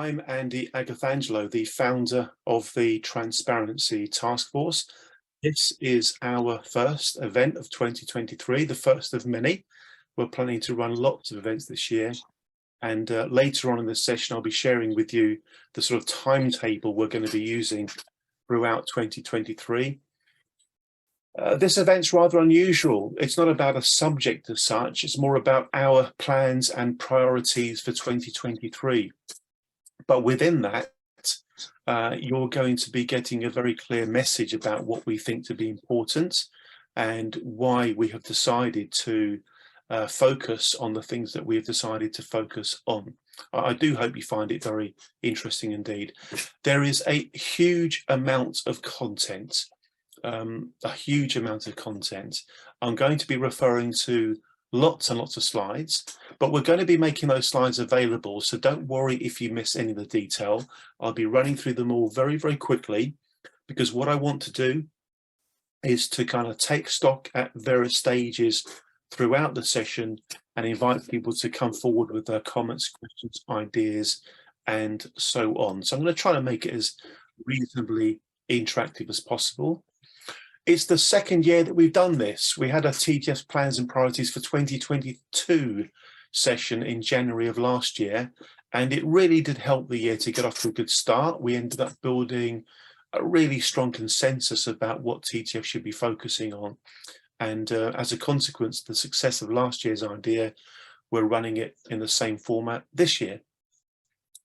I'm Andy Agathangelo, the founder of the Transparency Task Force. This is our first event of 2023, the first of many. We're planning to run lots of events this year. And later on in the session, I'll be sharing with you the sort of timetable we're going to be using throughout 2023. This event's rather unusual. It's not about a subject as such. It's more about our plans and priorities for 2023. But within that, you're going to be getting a very clear message about what we think to be important and why we have decided to focus on the things that we have decided to focus on. I do hope you find it very interesting indeed. There is a huge amount of content, I'm going to be referring to lots and lots of slides, but we're going to be making those slides available, so don't worry if you miss any of the detail. I'll be running through them all very, very quickly, because what I want to do is to kind of take stock at various stages throughout the session and invite people to come forward with their comments, questions, ideas, and so on. So I'm going to try to make it as reasonably interactive as possible. It's the second year that we've done this. We had a TTF plans and priorities for 2022 session in January of last year, and it really did help the year to get off to a good start. We ended up building a really strong consensus about what TTF should be focusing on. And as a consequence, the success of last year's idea, we're running it in the same format this year.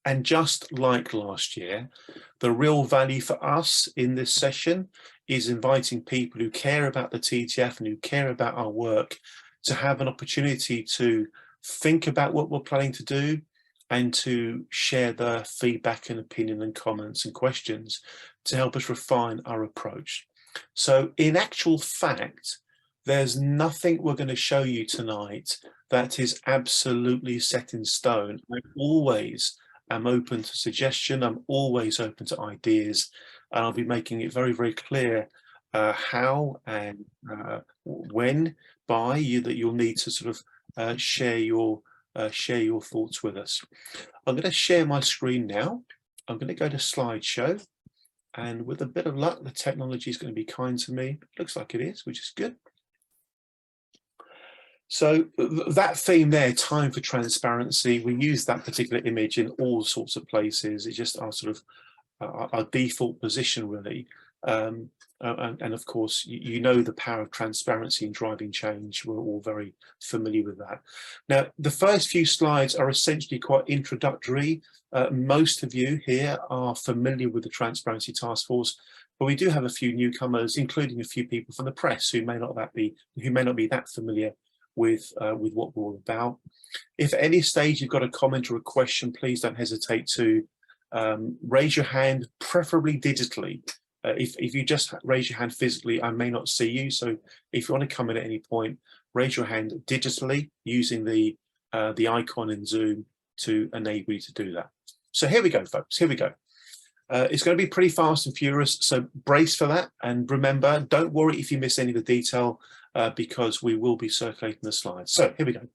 And just like last year, the real value for us in this session is inviting people who care about the TTF and who care about our work to have an opportunity to think about what we're planning to do and to share their feedback and opinion and comments and questions to help us refine our approach. So in actual fact, there's nothing we're going to show you tonight that is absolutely set in stone. I'm open to suggestion. I'm always open to ideas, and I'll be making it very, very clear how and when by you that you'll need to sort of share your thoughts with us. I'm going to share my screen now. I'm going to go to slideshow, and with a bit of luck, the technology is going to be kind to me. It looks like it is, which is good. So that theme there, time for transparency, we use that particular image in all sorts of places. It's just our sort of our default position, really. And of course, you know the power of transparency in driving change. We're all very familiar with that. Now, the first few slides are essentially quite introductory. Most of you here are familiar with the Transparency Task Force, but we do have a few newcomers, including a few people from the press who may not be that familiar with what we're all about. If at any stage you've got a comment or a question, please don't hesitate to raise your hand, preferably digitally. If you just raise your hand physically, I may not see you. So if you want to come in at any point, raise your hand digitally using the icon in Zoom to enable you to do that. So here we go, folks. Here we go. It's going to be pretty fast and furious, so brace for that. And remember, don't worry if you miss any of the detail, because we will be circulating the slides. So here we go.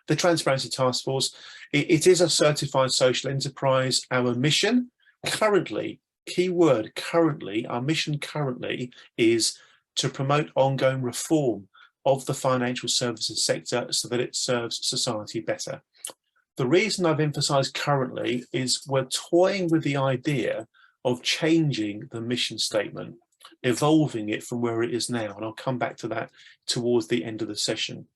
The Transparency Task Force, it is a certified social enterprise. Our mission currently, keyword currently, our mission currently is to promote ongoing reform of the financial services sector so that it serves society better. The reason I've emphasized currently is we're toying with the idea of changing the mission statement, evolving it from where it is now, and I'll come back to that towards the end of the session.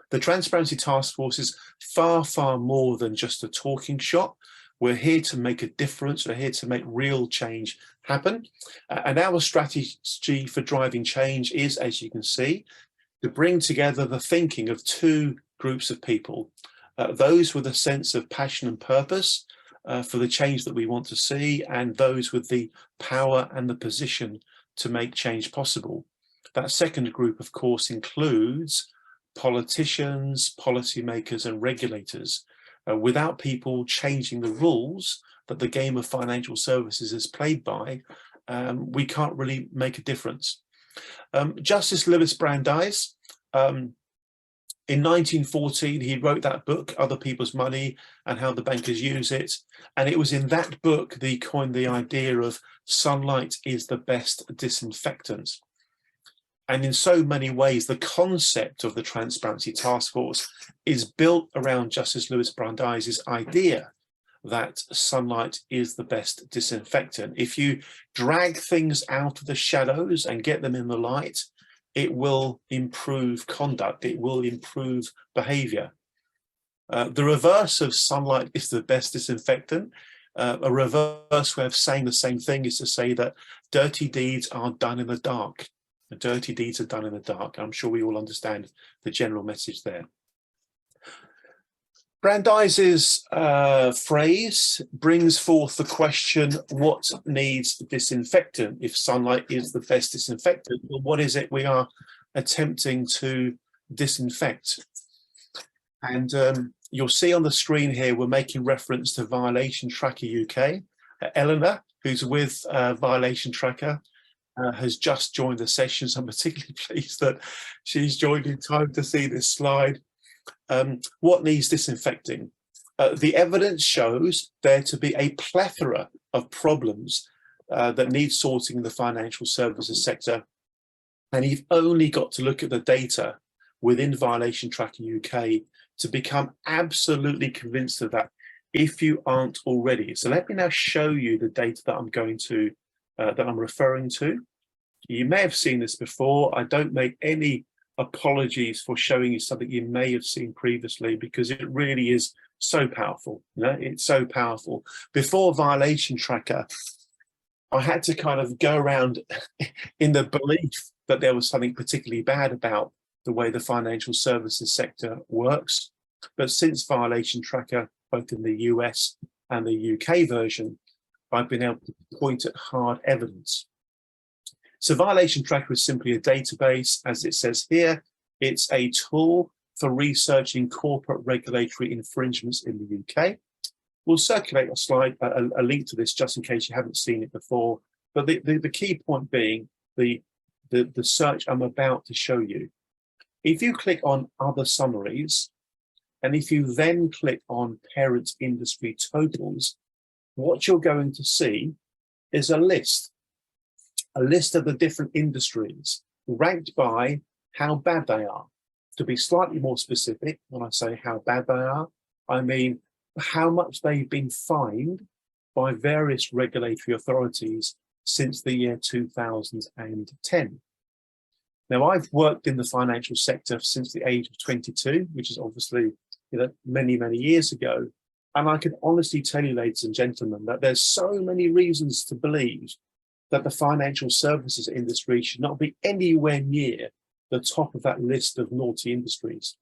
The Transparency Task Force is far, far more than just a talking shop. We're here to make a difference. We're here to make real change happen. And our strategy for driving change is, as you can see, to bring together the thinking of two groups of people. Those with a sense of passion and purpose for the change that we want to see, and those with the power and the position to make change possible. That second group, of course, includes politicians, policymakers, and regulators. Without people changing the rules that the game of financial services is played by, we can't really make a difference. Justice Louis Brandeis In 1914, he wrote that book, Other People's Money and How the Bankers Use It. And it was in that book that he coined the idea of sunlight is the best disinfectant. And in so many ways, the concept of the Transparency Task Force is built around Justice Louis Brandeis's idea that sunlight is the best disinfectant. If you drag things out of the shadows and get them in the light, it will improve conduct, it will improve behavior. The reverse of sunlight is the best disinfectant. A reverse way of saying the same thing is to say that dirty deeds are done in the dark. The dirty deeds are done in the dark. I'm sure we all understand the general message there. Brandeis's phrase brings forth the question, what needs disinfectant? If sunlight is the best disinfectant, well, what is it we are attempting to disinfect? And you'll see on the screen here, we're making reference to Violation Tracker UK. Eleanor, who's with Violation Tracker, has just joined the session, so I'm particularly pleased that she's joined in time to see this slide. What needs disinfecting? The evidence shows there to be a plethora of problems that need sorting in the financial services sector. And you've only got to look at the data within Violation Tracker UK to become absolutely convinced of that, if you aren't already. So let me now show you the data that I'm referring to. You may have seen this before. I don't make any apologies for showing you something you may have seen previously, because it really is so powerful. You know, it's so powerful. Before Violation Tracker, I had to kind of go around in the belief that there was something particularly bad about the way the financial services sector works. But since Violation Tracker, both in the US and the UK version, I've been able to point at hard evidence. So Violation Tracker is simply a database, as it says here. It's a tool for researching corporate regulatory infringements in the UK. We'll circulate a slide, a link to this, just in case you haven't seen it before. But the key point being the search I'm about to show you. If you click on Other Summaries, and if you then click on Parent Industry Totals, what you're going to see is a list of the different industries ranked by how bad they are. To be slightly more specific, when I say how bad they are, I mean how much they've been fined by various regulatory authorities since the year 2010. Now, I've worked in the financial sector since the age of 22, which is obviously, you know, many, many years ago. And I can honestly tell you, ladies and gentlemen, that there's so many reasons to believe that the financial services industry should not be anywhere near the top of that list of naughty industries.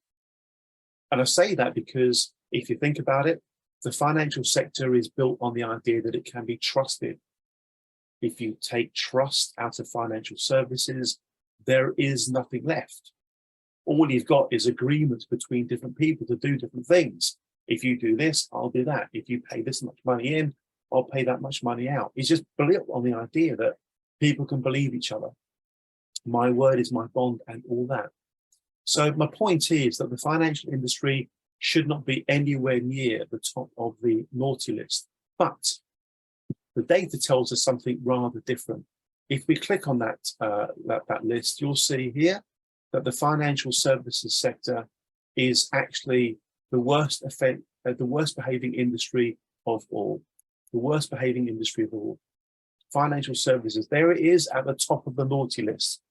And I say that because if you think about it, the financial sector is built on the idea that it can be trusted. If you take trust out of financial services, there is nothing left. All you've got is agreements between different people to do different things. If you do this, I'll do that. If you pay this much money in, I'll pay that much money out. It's just built on the idea that people can believe each other. My word is my bond and all that. So my point is that the financial industry should not be anywhere near the top of the naughty list. But the data tells us something rather different. If we click on that list, you'll see here that the financial services sector is actually the worst behaving industry of all. The worst behaving industry of all. Financial services, there it is at the top of the naughty list.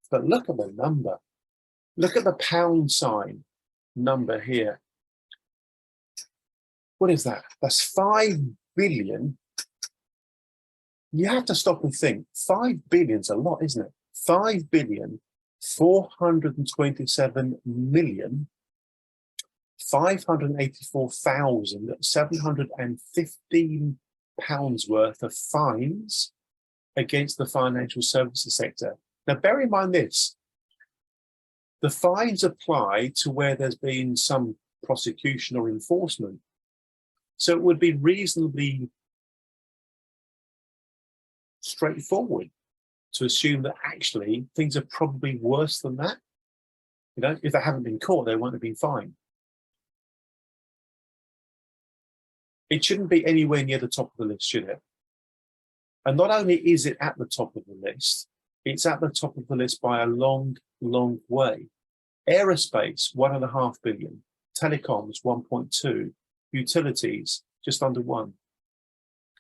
But look at the number. Look at the pound sign number here. What is that? That's 5 billion. You have to stop and think. 5 billion's a lot, isn't it? 5 billion, 427 million, 584,715 pounds worth of fines against the financial services sector. Now, bear in mind this, the fines apply to where there's been some prosecution or enforcement. So it would be reasonably straightforward to assume that actually things are probably worse than that. You know, if they haven't been caught, they won't have been fined. It shouldn't be anywhere near the top of the list, should it? And not only is it at the top of the list, it's at the top of the list by a long, long way. Aerospace, 1.5 billion. Telecoms, 1.2. Utilities, just under 1.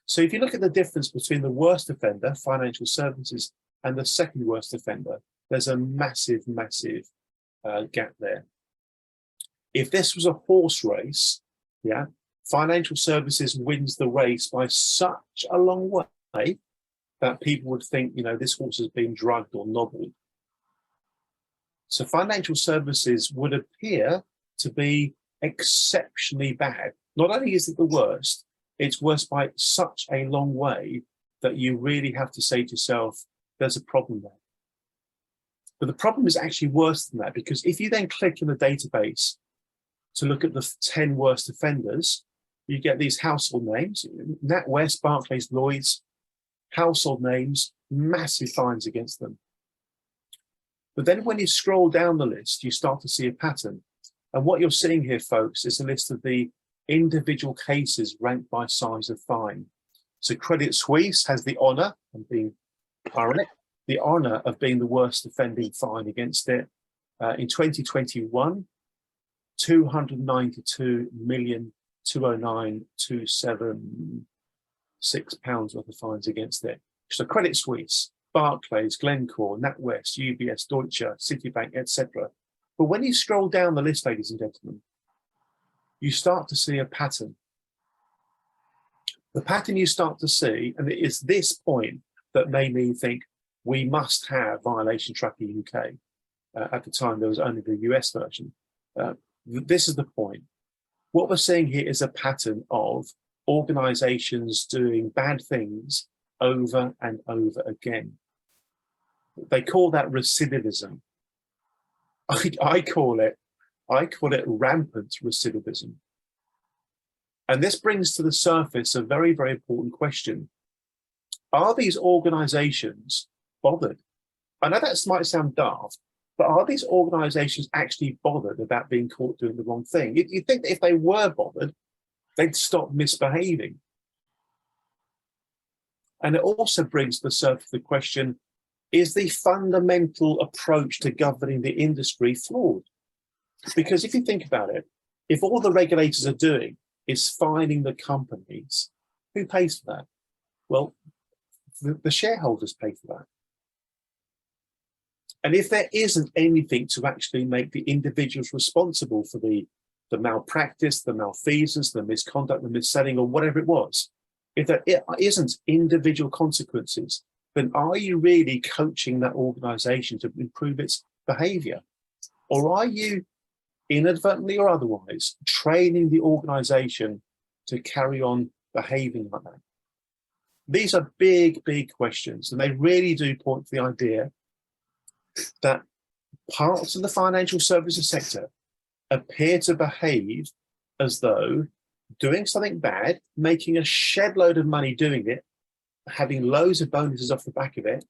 So if you look at the difference between the worst offender, financial services, and the second worst offender, there's a massive, massive gap there. If this was a horse race, yeah, financial services wins the race by such a long way that people would think, you know, this horse has been drugged or nobbled. So financial services would appear to be exceptionally bad. Not only is it the worst, it's worse by such a long way that you really have to say to yourself, there's a problem there. But the problem is actually worse than that, because if you then click in the database to look at the 10 worst offenders, you get these household names, NatWest, Barclays, Lloyds, household names, massive fines against them. But then when you scroll down the list, you start to see a pattern. And what you're seeing here, folks, is a list of the individual cases ranked by size of fine. So Credit Suisse has the honour of being ironic, the honour of being the worst offending fine against it. In 2021, 292,209,276 pounds worth of fines against it. So Credit Suisse, Barclays, Glencore, NatWest, UBS, Deutsche, Citibank, etc. But when you scroll down the list, ladies and gentlemen, you start to see a pattern. The pattern you start to see, and it is this point that made me think we must have Violation Tracker UK. At the time, there was only the US version. This is the point. What we're seeing here is a pattern of organizations doing bad things over and over again. They call that recidivism. I call it rampant recidivism. And this brings to the surface a very, very important question. Are these organizations bothered? I know that might sound daft, but are these organizations actually bothered about being caught doing the wrong thing? You'd think that if they were bothered, they'd stop misbehaving. And it also brings to the surface the question, is the fundamental approach to governing the industry flawed? Because if you think about it, if all the regulators are doing is fining the companies, who pays for that? Well, the shareholders pay for that. And if there isn't anything to actually make the individuals responsible for the malpractice, the malfeasance, the misconduct, the mis-selling, or whatever it was, if there isn't individual consequences, then are you really coaching that organization to improve its behavior? Or are you, inadvertently or otherwise, training the organization to carry on behaving like that? These are big, big questions, and they really do point to the idea that parts of the financial services sector appear to behave as though doing something bad, making a shed load of money doing it, having loads of bonuses off the back of it,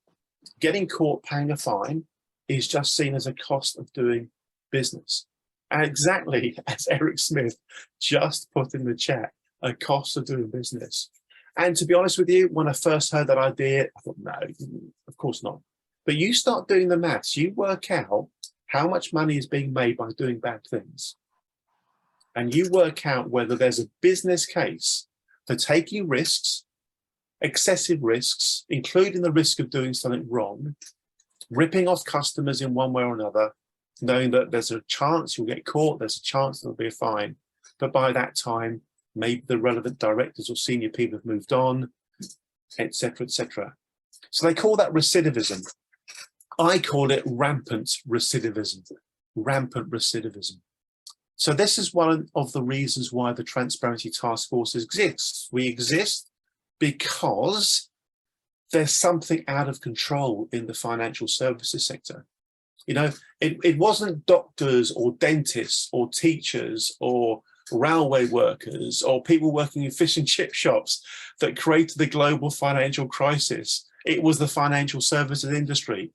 getting caught paying a fine is just seen as a cost of doing business. And exactly as Eric Smith just put in the chat, a cost of doing business. And to be honest with you, when I first heard that idea, I thought, no, of course not. But you start doing the maths, you work out how much money is being made by doing bad things. And you work out whether there's a business case for taking risks, excessive risks, including the risk of doing something wrong, ripping off customers in one way or another, knowing that there's a chance you'll get caught, there's a chance there'll be a fine. But by that time, maybe the relevant directors or senior people have moved on, etc., etc. So they call that recidivism. I call it rampant recidivism. Rampant recidivism. So this is one of the reasons why the Transparency Task Force exists. We exist because there's something out of control in the financial services sector. You know, it wasn't doctors or dentists or teachers or railway workers or people working in fish and chip shops that created the global financial crisis. It was the financial services industry.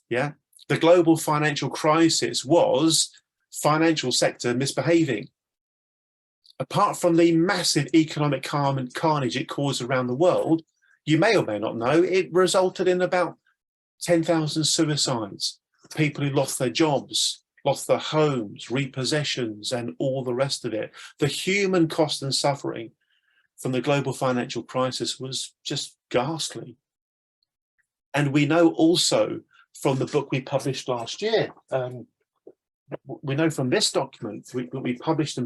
Yeah. The global financial crisis was financial sector misbehaving. Apart from the massive economic harm and carnage it caused around the world, you may or may not know, it resulted in about 10,000 suicides, people who lost their jobs, lost their homes, repossessions, and all the rest of it. The human cost and suffering from the global financial crisis was just ghastly. And we know also from the book we published last year, we know from this document we published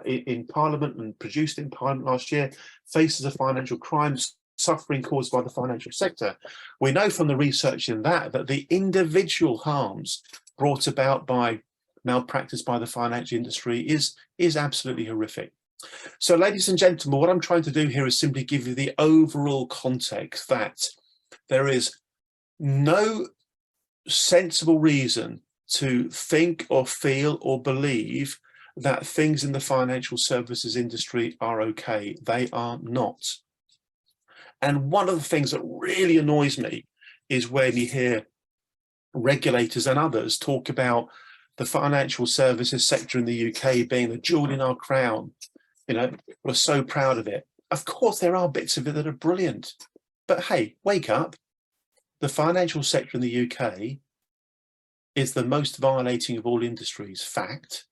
in Parliament and produced in Parliament last year, Faces of Financial Crimes, Suffering Caused by the Financial Sector. We know from the research in that the individual harms brought about by malpractice by the financial industry is absolutely horrific. So, ladies and gentlemen, what I'm trying to do here is simply give you the overall context that there is no sensible reason to think or feel or believe that things in the financial services industry are okay. They are not. And one of the things that really annoys me is when you hear regulators and others talk about the financial services sector in the UK being the jewel in our crown. You know, we're so proud of it. Of course, there are bits of it that are brilliant. But hey, wake up. The financial sector in the UK is the most violating of all industries, fact.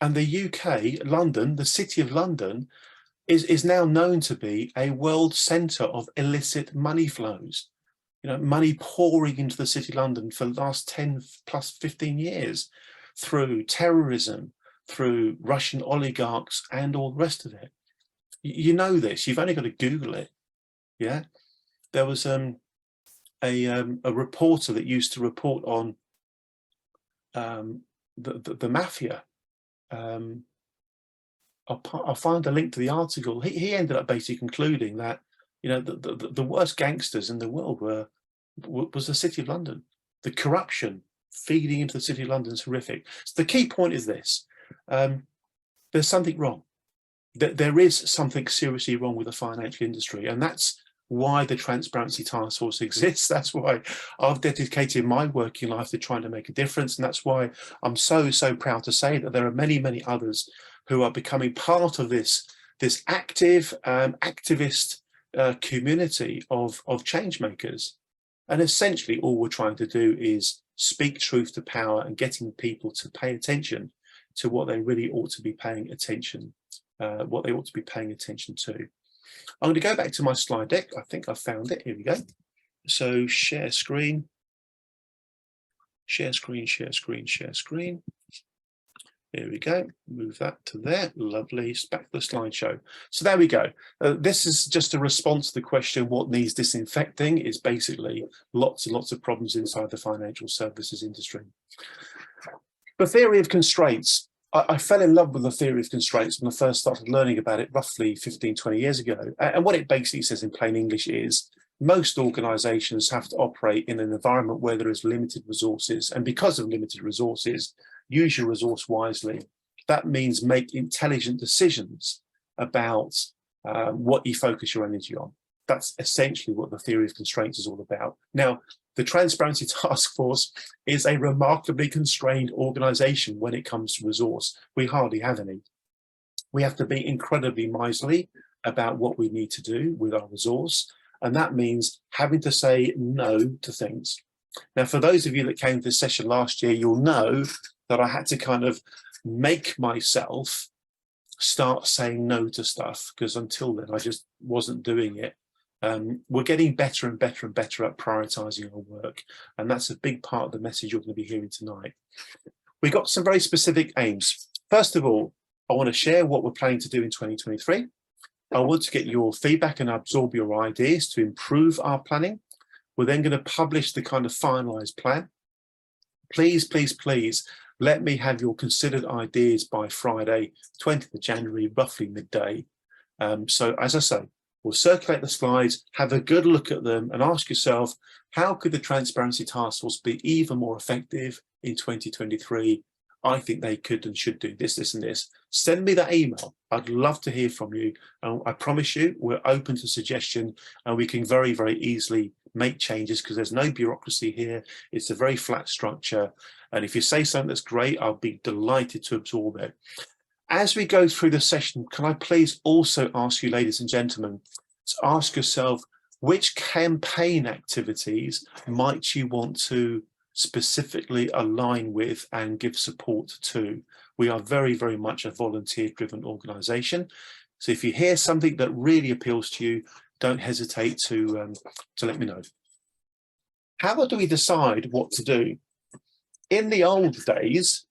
And the UK, London, the City of London, is now known to be a world centre of illicit money flows. You know, money pouring into the City of London for the last 10 plus 15 years through terrorism, through Russian oligarchs and all the rest of it. You know this, you've only got to Google it. Yeah, there was a reporter that used to report on the mafia. I'll find a link to the article. He ended up basically concluding that, you know, the worst gangsters in the world was the City of London. The corruption feeding into the City of London is horrific. So the key point is this: there's something wrong. There is something seriously wrong with the financial industry, and that's why the Transparency Task Force exists. That's why I've dedicated my working life to trying to make a difference, and that's why I'm so proud to say that there are many others who are becoming part of this active activist community of change makers. And essentially all we're trying to do is speak truth to power and getting people to pay attention to what they really ought to be paying attention, to. I'm going to go back to my slide deck. I think I found it. Here we go. So share screen. Here we go. Move that to there. Lovely. Back to the slideshow. So there we go. This is just a response to the question, what needs disinfecting? Is basically lots and lots of problems inside the financial services industry. The theory of constraints. I fell in love with the theory of constraints when I first started learning about it roughly 15, 20 years ago. And what it basically says in plain English is most organizations have to operate in an environment where there is limited resources. And because of limited resources, use your resource wisely. That means make intelligent decisions about what you focus your energy on. That's essentially what the theory of constraints is all about. Now, the Transparency Task Force is a remarkably constrained organization when it comes to resource. We hardly have any. We have to be incredibly miserly about what we need to do with our resource. And that means having to say no to things. Now, for those of you that came to this session last year, you'll know that I had to kind of make myself start saying no to stuff, because until then I just wasn't doing it. We're getting better and better at prioritizing our work, and that's a big part of the message you're going to be hearing tonight. We've got some very specific aims. First of all, I want to share what we're planning to do in 2023. I want to get your feedback and absorb your ideas to improve our planning. We're then going to publish the kind of finalized plan. Please let me have your considered ideas by Friday, 20th of January, roughly midday. So as I say, we'll circulate the slides, have a good look at them and ask yourself, how could the Transparency Task Force be even more effective in 2023? I think they could and should do this, this and this. Send me that email. I'd love to hear from you. And I promise you, we're open to suggestion, and we can very, very easily make changes because there's no bureaucracy here. It's a very flat structure. And if you say something that's great, I'll be delighted to absorb it. As we go through the session, can I please also ask you, ladies and gentlemen, to ask yourself, which campaign activities might you want to specifically align with and give support to? We are very, very much a volunteer-driven organisation. So if you hear something that really appeals to you, don't hesitate to let me know. How do we decide what to do? In the old days,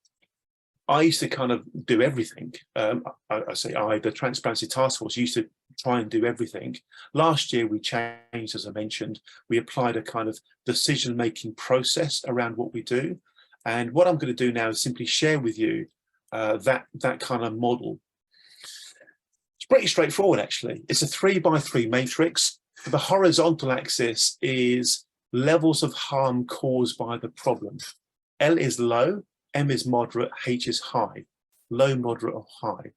I used to kind of do everything. The Transparency Task Force used to try and do everything. Last year, we changed, as I mentioned. We applied a kind of decision-making process around what we do. And what I'm going to do now is simply share with you that kind of model. It's pretty straightforward, actually. It's a 3x3 matrix. The horizontal axis is levels of harm caused by the problem. L is low, M is moderate, H is high, low, moderate, or high.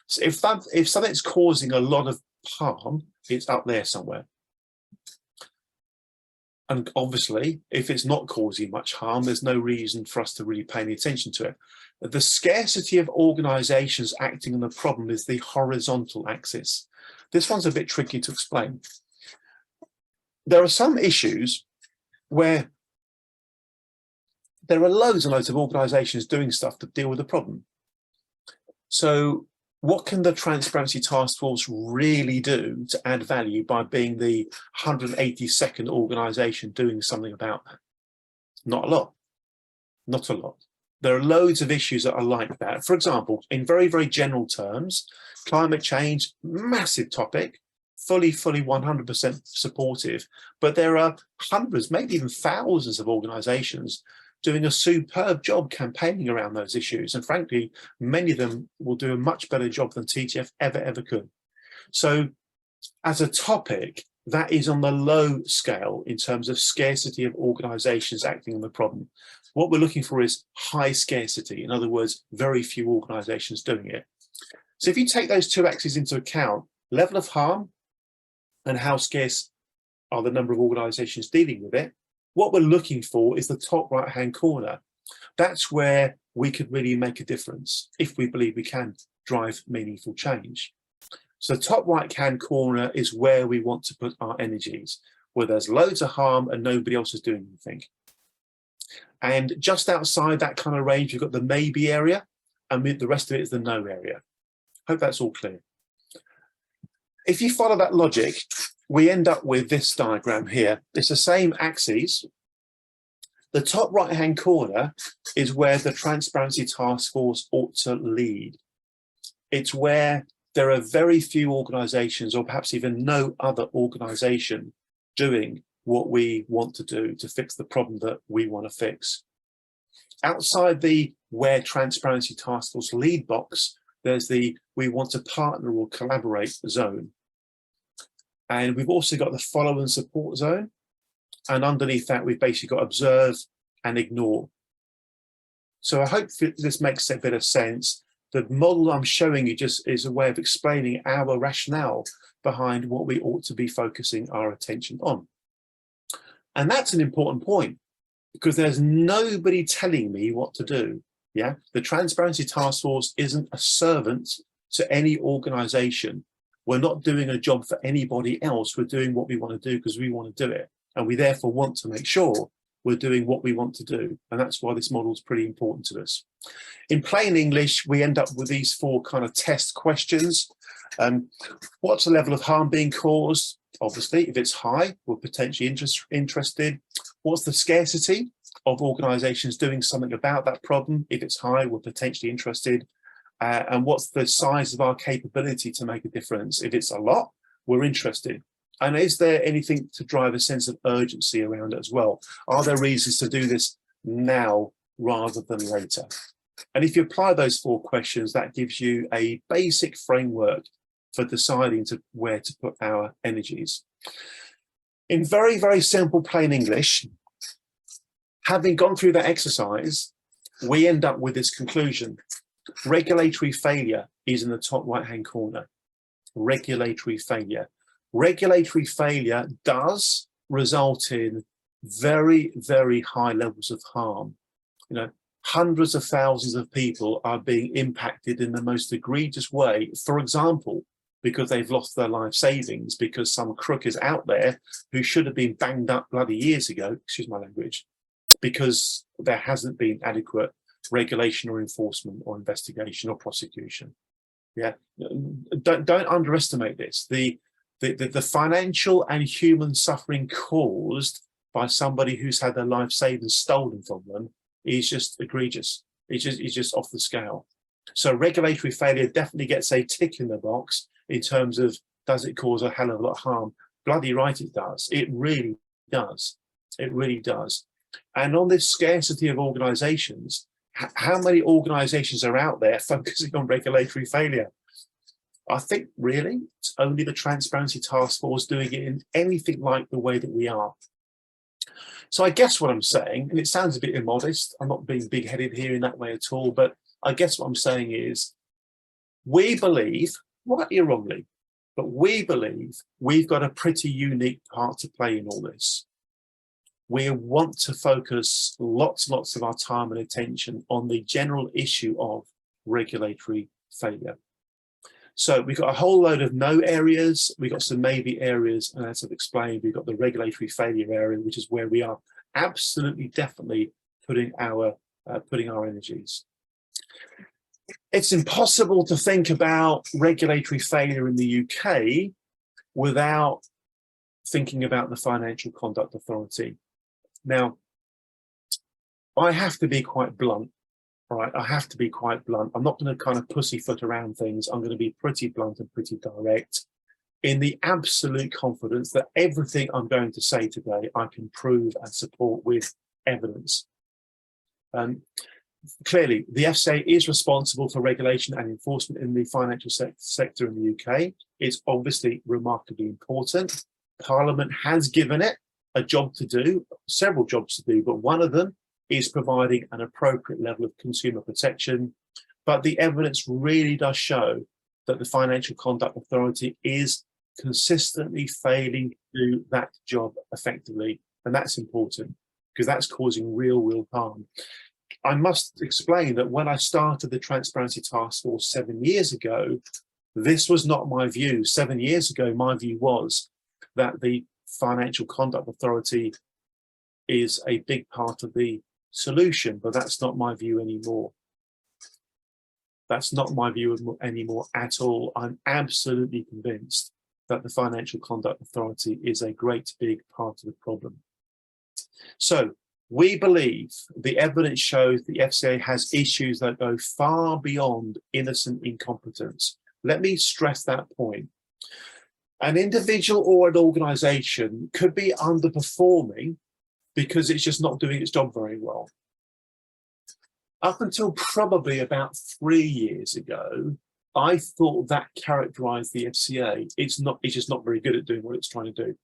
So if something's causing a lot of harm, it's up there somewhere. And obviously, if it's not causing much harm, there's no reason for us to really pay any attention to it. The scarcity of organisations acting on the problem is the horizontal axis. This one's a bit tricky to explain. There are some issues where there are loads and loads of organisations doing stuff to deal with the problem. So what can the Transparency Task Force really do to add value by being the 182nd organisation doing something about that? Not a lot. Not a lot. There are loads of issues that are like that. For example, in very, very general terms, climate change, massive topic, fully 100% supportive. But there are hundreds, maybe even thousands of organisations doing a superb job campaigning around those issues. And frankly, many of them will do a much better job than TTF ever could. So as a topic, that is on the low scale in terms of scarcity of organisations acting on the problem. What we're looking for is high scarcity. In other words, very few organisations doing it. So if you take those two axes into account, level of harm and how scarce are the number of organisations dealing with it, what we're looking for is the top right-hand corner. That's where we could really make a difference if we believe we can drive meaningful change. So the top right-hand corner is where we want to put our energies, where there's loads of harm and nobody else is doing anything. And just outside that kind of range, we've got the maybe area, and the rest of it is the no area. Hope that's all clear. If you follow that logic, we end up with this diagram here. It's the same axes. The top right-hand corner is where the Transparency Task Force ought to lead. It's where there are very few organisations, or perhaps even no other organisation, doing what we want to do to fix the problem that we want to fix. Outside the where Transparency Task Force lead box, there's the we want to partner or collaborate zone. And we've also got the follow and support zone. And underneath that, we've basically got observe and ignore. So I hope this makes a bit of sense. The model I'm showing you just is a way of explaining our rationale behind what we ought to be focusing our attention on. And that's an important point, because there's nobody telling me what to do. Yeah, the Transparency Task Force isn't a servant to any organisation. We're not doing a job for anybody else. We're doing what we want to do because we want to do it. And we therefore want to make sure we're doing what we want to do. And that's why this model is pretty important to us. In plain English, we end up with these four kind of test questions. What's the level of harm being caused? Obviously, if it's high, we're potentially interested. What's the scarcity of organisations doing something about that problem? If it's high, we're potentially interested. And what's the size of our capability to make a difference? If it's a lot, we're interested. And is there anything to drive a sense of urgency around it as well? Are there reasons to do this now rather than later? And if you apply those four questions, that gives you a basic framework for deciding where to put our energies. In very, very simple, plain English, having gone through that exercise, we end up with this conclusion. Regulatory failure is in the top right-hand corner. Regulatory failure. Regulatory failure does result in very, very high levels of harm. You know, hundreds of thousands of people are being impacted in the most egregious way. For example, because they've lost their life savings because some crook is out there who should have been banged up bloody years ago, excuse my language, because there hasn't been adequate regulation or enforcement or investigation or prosecution. Yeah, don't underestimate this. The financial and human suffering caused by somebody who's had their life savings stolen from them is just egregious. It's just off the scale. So regulatory failure definitely gets a tick in the box in terms of, does it cause a hell of a lot of harm? Bloody right it does. It really does. It really does. And on this scarcity of organisations, how many organisations are out there focusing on regulatory failure? I think really it's only the Transparency Task Force doing it in anything like the way that we are. So I guess what I'm saying, and it sounds a bit immodest, I'm not being big-headed here in that way at all, but I guess what I'm saying is we believe, rightly or wrongly, but we believe we've got a pretty unique part to play in all this. We want to focus lots of our time and attention on the general issue of regulatory failure. So we've got a whole load of no areas, we've got some maybe areas, and as I've explained, we've got the regulatory failure area, which is where we are absolutely definitely putting our energies. It's impossible to think about regulatory failure in the UK without thinking about the Financial Conduct Authority. Now, I have to be quite blunt. All right, I have to be quite blunt. I'm not going to kind of pussyfoot around things. I'm going to be pretty blunt and pretty direct in the absolute confidence that everything I'm going to say today, I can prove and support with evidence. Clearly, the FCA is responsible for regulation and enforcement in the financial sector in the UK. It's obviously remarkably important. Parliament has given it a job to do, several jobs to do, but one of them is providing an appropriate level of consumer protection. But the evidence really does show that the Financial Conduct Authority is consistently failing to do that job effectively. And that's important because that's causing real harm. I must explain that when I started the Transparency Task Force 7 years ago, this was not my view. 7 years ago, my view was that the Financial Conduct Authority is a big part of the solution, but that's not my view anymore. That's not my view anymore at all. I'm absolutely convinced that the Financial Conduct Authority is a great big part of the problem. So we believe the evidence shows the FCA has issues that go far beyond innocent incompetence. Let me stress that point. An individual or an organisation could be underperforming because it's just not doing its job very well. Up until probably about 3 years ago, I thought that characterised the FCA. It's just not very good at doing what it's trying to do.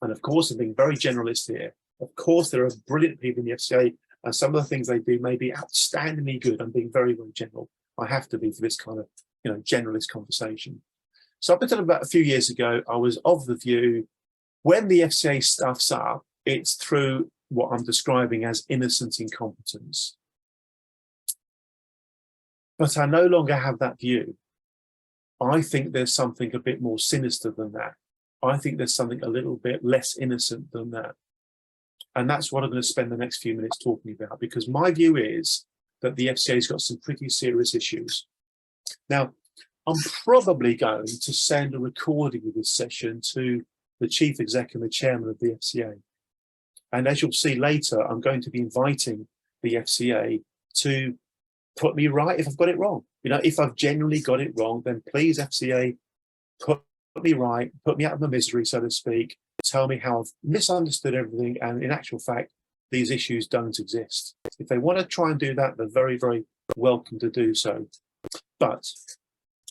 And of course, I'm being very generalist here. Of course, there are brilliant people in the FCA, and some of the things they do may be outstandingly good. I'm being very general. I have to be for this kind of, generalist conversation. So up until about a few years ago, I was of the view, when the FCA stuffs up, it's through what I'm describing as innocent incompetence. But I no longer have that view. I think there's something a bit more sinister than that. I think there's something a little bit less innocent than that. And that's what I'm going to spend the next few minutes talking about, because my view is that the FCA's got some pretty serious issues. Now, I'm probably going to send a recording of this session to the Chief Exec and the Chairman of the FCA. And as you'll see later, I'm going to be inviting the FCA to put me right if I've got it wrong. If I've genuinely got it wrong, then please, FCA, put me right, put me out of my misery, so to speak, tell me how I've misunderstood everything, and in actual fact, these issues don't exist. If they want to try and do that, they're very welcome to do so. But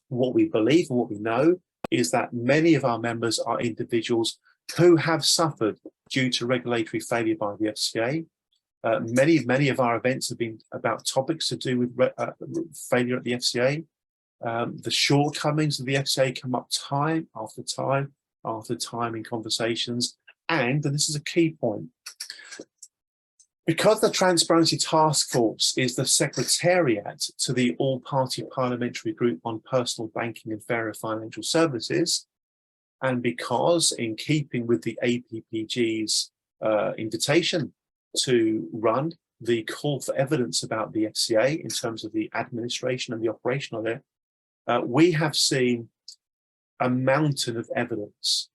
what we believe and what we know is that many of our members are individuals who have suffered due to regulatory failure by the FCA. Many of our events have been about topics to do with failure at the FCA. The shortcomings of the FCA come up time after time after time in conversations. And this is a key point, because the Transparency Task Force is the secretariat to the All-Party Parliamentary Group on Personal Banking and Fairer Financial Services, and because, in keeping with the APPG's invitation to run the call for evidence about the FCA in terms of the administration and the operation of it, we have seen a mountain of evidence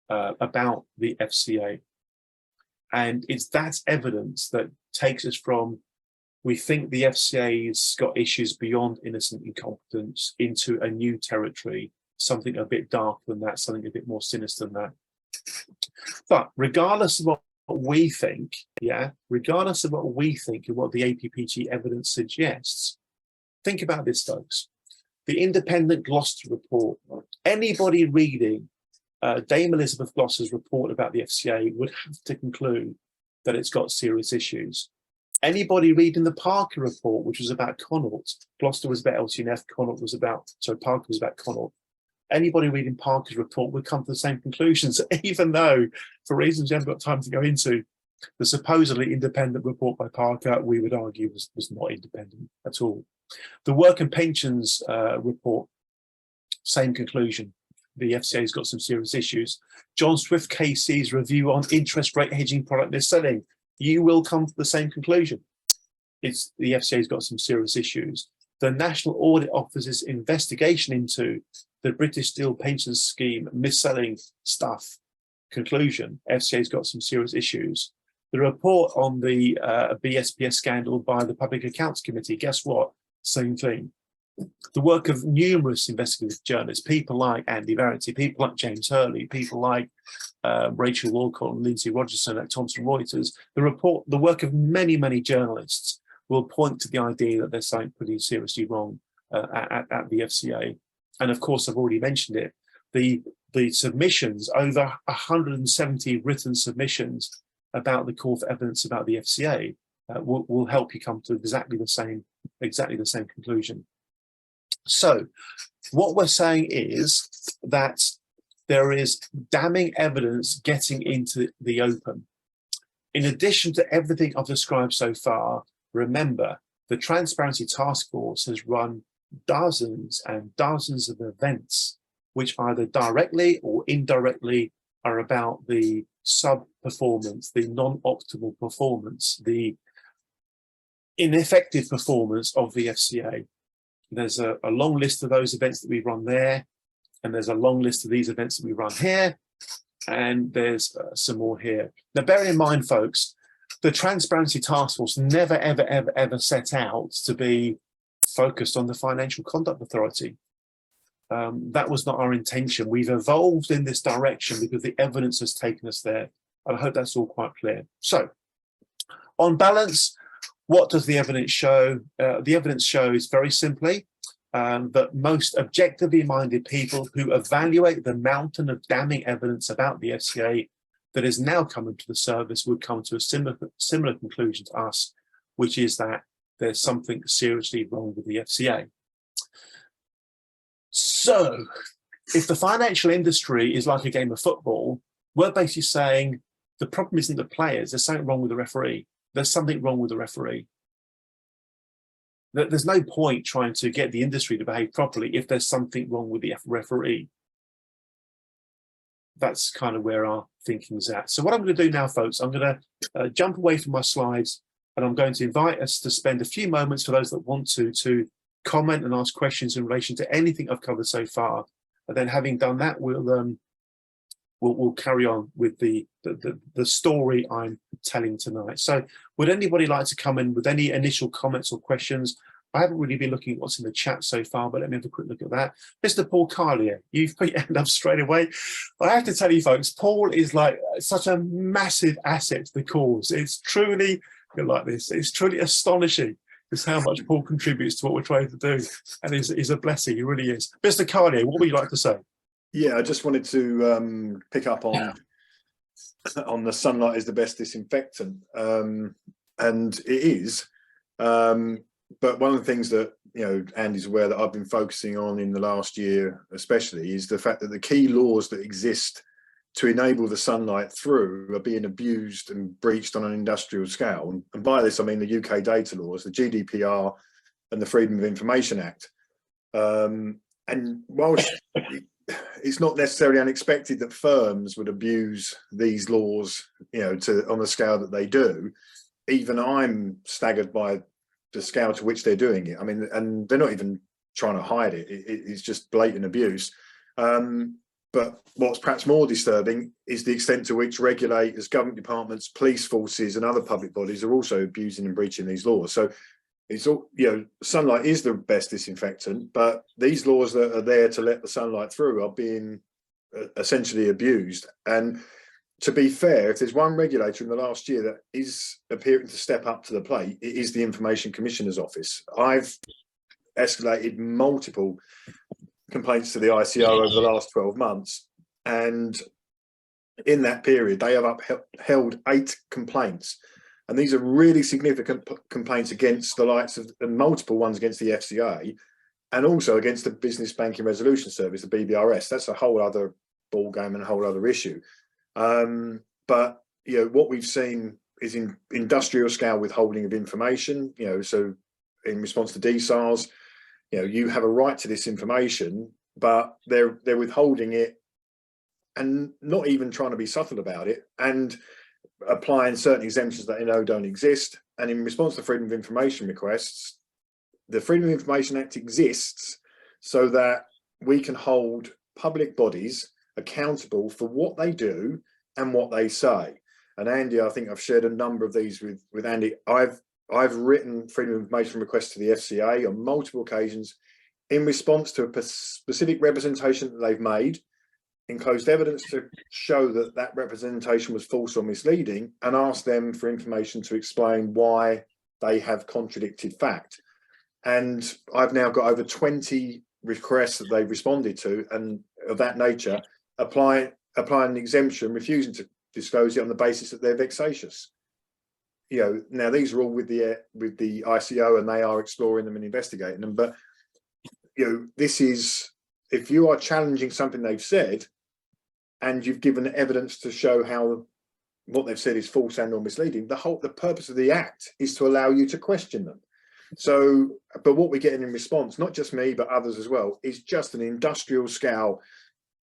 about the FCA. And it's that evidence that takes us from, we think the FCA's got issues beyond innocent incompetence, into a new territory, something a bit darker than that, something a bit more sinister than that. But regardless of what we think, regardless of what we think and what the APPG evidence suggests, think about this, folks. The independent Gloucester report, anybody reading Dame Elizabeth Gloucester's report about the FCA would have to conclude that it's got serious issues. Anybody reading the Parker report, which was about Connaught, Gloucester was about LCNF, Parker was about Connaught. Anybody reading Parker's report would come to the same conclusions, even though, for reasons we haven't got time to go into, the supposedly independent report by Parker, we would argue, was not independent at all. The Work and Pensions report, same conclusion. The FCA's got some serious issues. John Swift KC's review on interest rate hedging product they're selling, you will come to the same conclusion. It's the FCA's got some serious issues. The National Audit Office's investigation into the British Steel Pension Scheme mis-selling stuff, conclusion, FCA's got some serious issues. The report on the BSPS scandal by the Public Accounts Committee, guess what? Same thing. The work of numerous investigative journalists, people like Andy Verity, people like James Hurley, people like Rachel Walcott and Lindsay Rogerson at Thomson Reuters, the work of many, many journalists will point to the idea that there's something pretty seriously wrong at the FCA. And of course, I've already mentioned it, the submissions, over 170 written submissions about the call for evidence about the FCA will help you come to exactly the same conclusion. So what we're saying is that there is damning evidence getting into the open. In addition to everything I've described so far, remember, the Transparency Task Force has run dozens and dozens of events which either directly or indirectly are about the sub-performance, the non-optimal performance, the ineffective performance of the FCA. There's a long list of those events that we run there, and there's a long list of these events that we run here, and there's some more here. Now, bearing in mind, folks, the Transparency Task Force never, ever, ever, ever set out to be focused on the Financial Conduct Authority. That was not our intention. We've evolved in this direction because the evidence has taken us there. And I hope that's all quite clear. So, on balance, what does the evidence show? The evidence shows very simply that most objectively minded people who evaluate the mountain of damning evidence about the FCA that is now coming to the service would come to a similar conclusion to us, which is that there's something seriously wrong with the FCA. So, if the financial industry is like a game of football, we're basically saying the problem isn't the players, there's something wrong with the referee. There's something wrong with the referee. There's no point trying to get the industry to behave properly if there's something wrong with the referee. That's kind of where our thinking's at. So what I'm going to do now, folks, I'm going to jump away from my slides, and I'm going to invite us to spend a few moments, for those that want to comment and ask questions in relation to anything I've covered so far. And then, having done that, we'll carry on with the story I'm telling tonight. So would anybody like to come in with any initial comments or questions? I haven't really been looking at what's in the chat so far, but let me have a quick look at that. Mr. Paul Carlier, you've put your hand up straight away. I have to tell you, folks, Paul is like such a massive asset to the cause. It's truly, like this, it's truly astonishing just how much Paul contributes to what we're trying to do. And he's a blessing, he really is. Mr. Carlier, what would you like to say? Yeah, I just wanted to pick up on the sunlight is the best disinfectant. and it is. But one of the things that, you know, Andy's aware that I've been focusing on in the last year especially is the fact that the key laws that exist to enable the sunlight through are being abused and breached on an industrial scale. And by this I mean the UK data laws, the GDPR and the Freedom of Information Act. And whilst it's not necessarily unexpected that firms would abuse these laws, you know, on the scale that they do, even I'm staggered by the scale to which they're doing it. I mean, and they're not even trying to hide it. It's just blatant abuse. But what's perhaps more disturbing is the extent to which regulators, government departments, police forces and other public bodies are also abusing and breaching these laws. So it's all, you know, sunlight is the best disinfectant, but these laws that are there to let the sunlight through are being essentially abused. And to be fair, if there's one regulator in the last year that is appearing to step up to the plate, it is the Information Commissioner's Office. I've escalated multiple complaints to the ICO over the last 12 months. And in that period, they have upheld 8 complaints. And these are really significant complaints against the likes of, and multiple ones against the FCA, and also against the Business Banking Resolution Service, the BBRS. That's a whole other ball game and a whole other issue. But, you know, what we've seen is in industrial scale withholding of information, you know, so in response to DSARs, you know, you have a right to this information, but they're withholding it and not even trying to be subtle about it, and applying certain exemptions that they know don't exist. And in response to freedom of information requests, the Freedom of Information Act exists so that we can hold public bodies accountable for what they do and what they say. And Andy, I think I've shared a number of these with Andy. I've written freedom of information requests to the FCA on multiple occasions in response to a specific representation that they've made, enclosed evidence to show that that representation was false or misleading, and asked them for information to explain why they have contradicted fact. And I've now got over 20 requests that they've responded to, and of that nature, applying an exemption, refusing to disclose it on the basis that they're vexatious. You know, now these are all with the ICO, and they are exploring them and investigating them. But, you know, this is, if you are challenging something they've said, and you've given evidence to show how what they've said is false and or misleading, the purpose of the act is to allow you to question them. So, but what we're getting in response, not just me, but others as well, is just an industrial scale,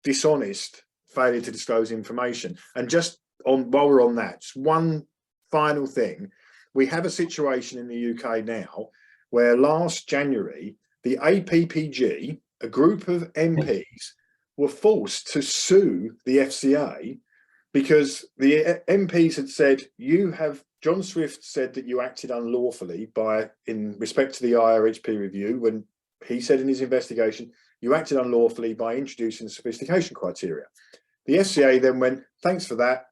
dishonest failure to disclose information. And just on, while we're on that, just one final thing, we have a situation in the UK now where last January, the APPG, a group of MPs, were forced to sue the FCA because the MPs had said, John Swift said that you acted unlawfully in respect to the IRHP review, when he said in his investigation, you acted unlawfully by introducing the sophistication criteria. The FCA then went, thanks for that,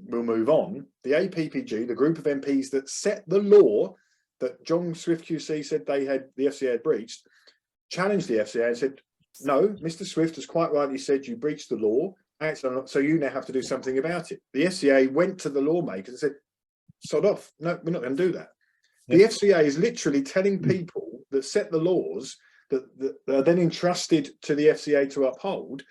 we'll move on. The APPG, the group of MPs that set the law that John Swift QC said the FCA had breached, challenged the FCA and said, no, Mr. Swift has quite rightly said you breached the law, so you now have to do something about it. The FCA went to the lawmakers and said, sod off, no, we're not going to do that. Yep. The FCA is literally telling people that set the laws that are then entrusted to the FCA to uphold,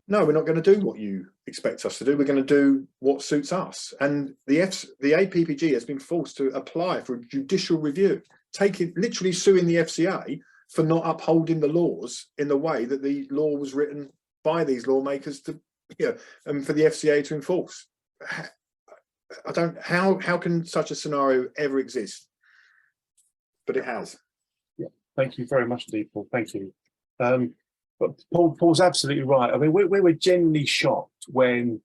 no, we're not going to do what you expect us to do, we're going to do what suits us. And the APPG has been forced to apply for a judicial review, literally suing the FCA for not upholding the laws in the way that the law was written by these lawmakers to, you know, and for the FCA to enforce. How can such a scenario ever exist? But it has. Yeah, thank you very much, Paul. Thank you. But Paul's absolutely right. I mean, we were genuinely shocked when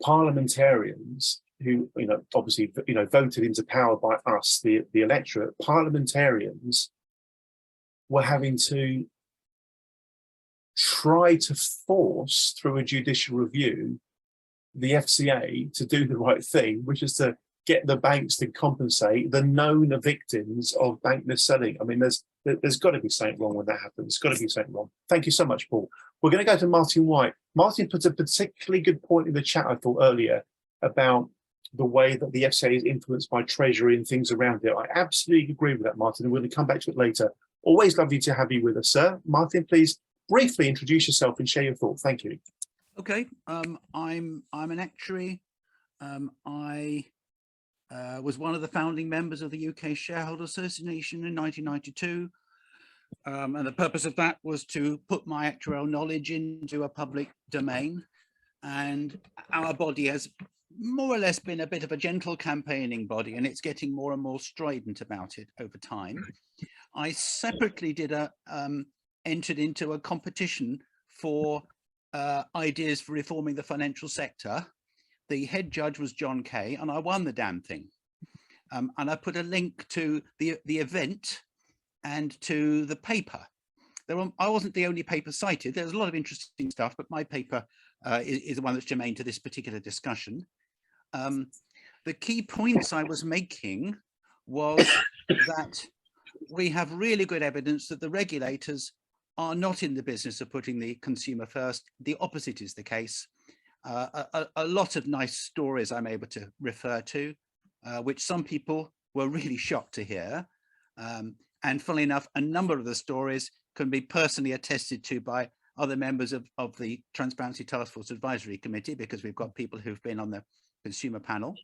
parliamentarians who, you know, obviously, you know, voted into power by us, the electorate, parliamentarians were having to try to force through a judicial review the FCA to do the right thing, which is to get the banks to compensate the known victims of bank mis-selling. I mean, there's got to be something wrong when that happens. There's got to be something wrong. Thank you so much, Paul. We're going to go to Martin White. Martin put a particularly good point in the chat, I thought, earlier about the way that the FCA is influenced by Treasury and things around it. I absolutely agree with that, Martin, and we're going to come back to it later. Always lovely to have you with us, sir. Martin, please briefly introduce yourself and share your thoughts. Thank you. Okay, I'm an actuary. I was one of the founding members of the UK Shareholder Association in 1992. And the purpose of that was to put my actuarial knowledge into a public domain. And our body has more or less been a bit of a gentle campaigning body, and it's getting more and more strident about it over time. I separately entered into a competition for ideas for reforming the financial sector. The head judge was John Kay, and I won the damn thing. And I put a link to the event and to the paper. I wasn't the only paper cited. There's a lot of interesting stuff, but my paper is the one that's germane to this particular discussion. The key points I was making was that we have really good evidence that the regulators are not in the business of putting the consumer first. The opposite is the case. A lot of nice stories I'm able to refer to, which some people were really shocked to hear. And funnily enough, a number of the stories can be personally attested to by other members of the Transparency Task Force Advisory Committee, because we've got people who've been on the consumer panel.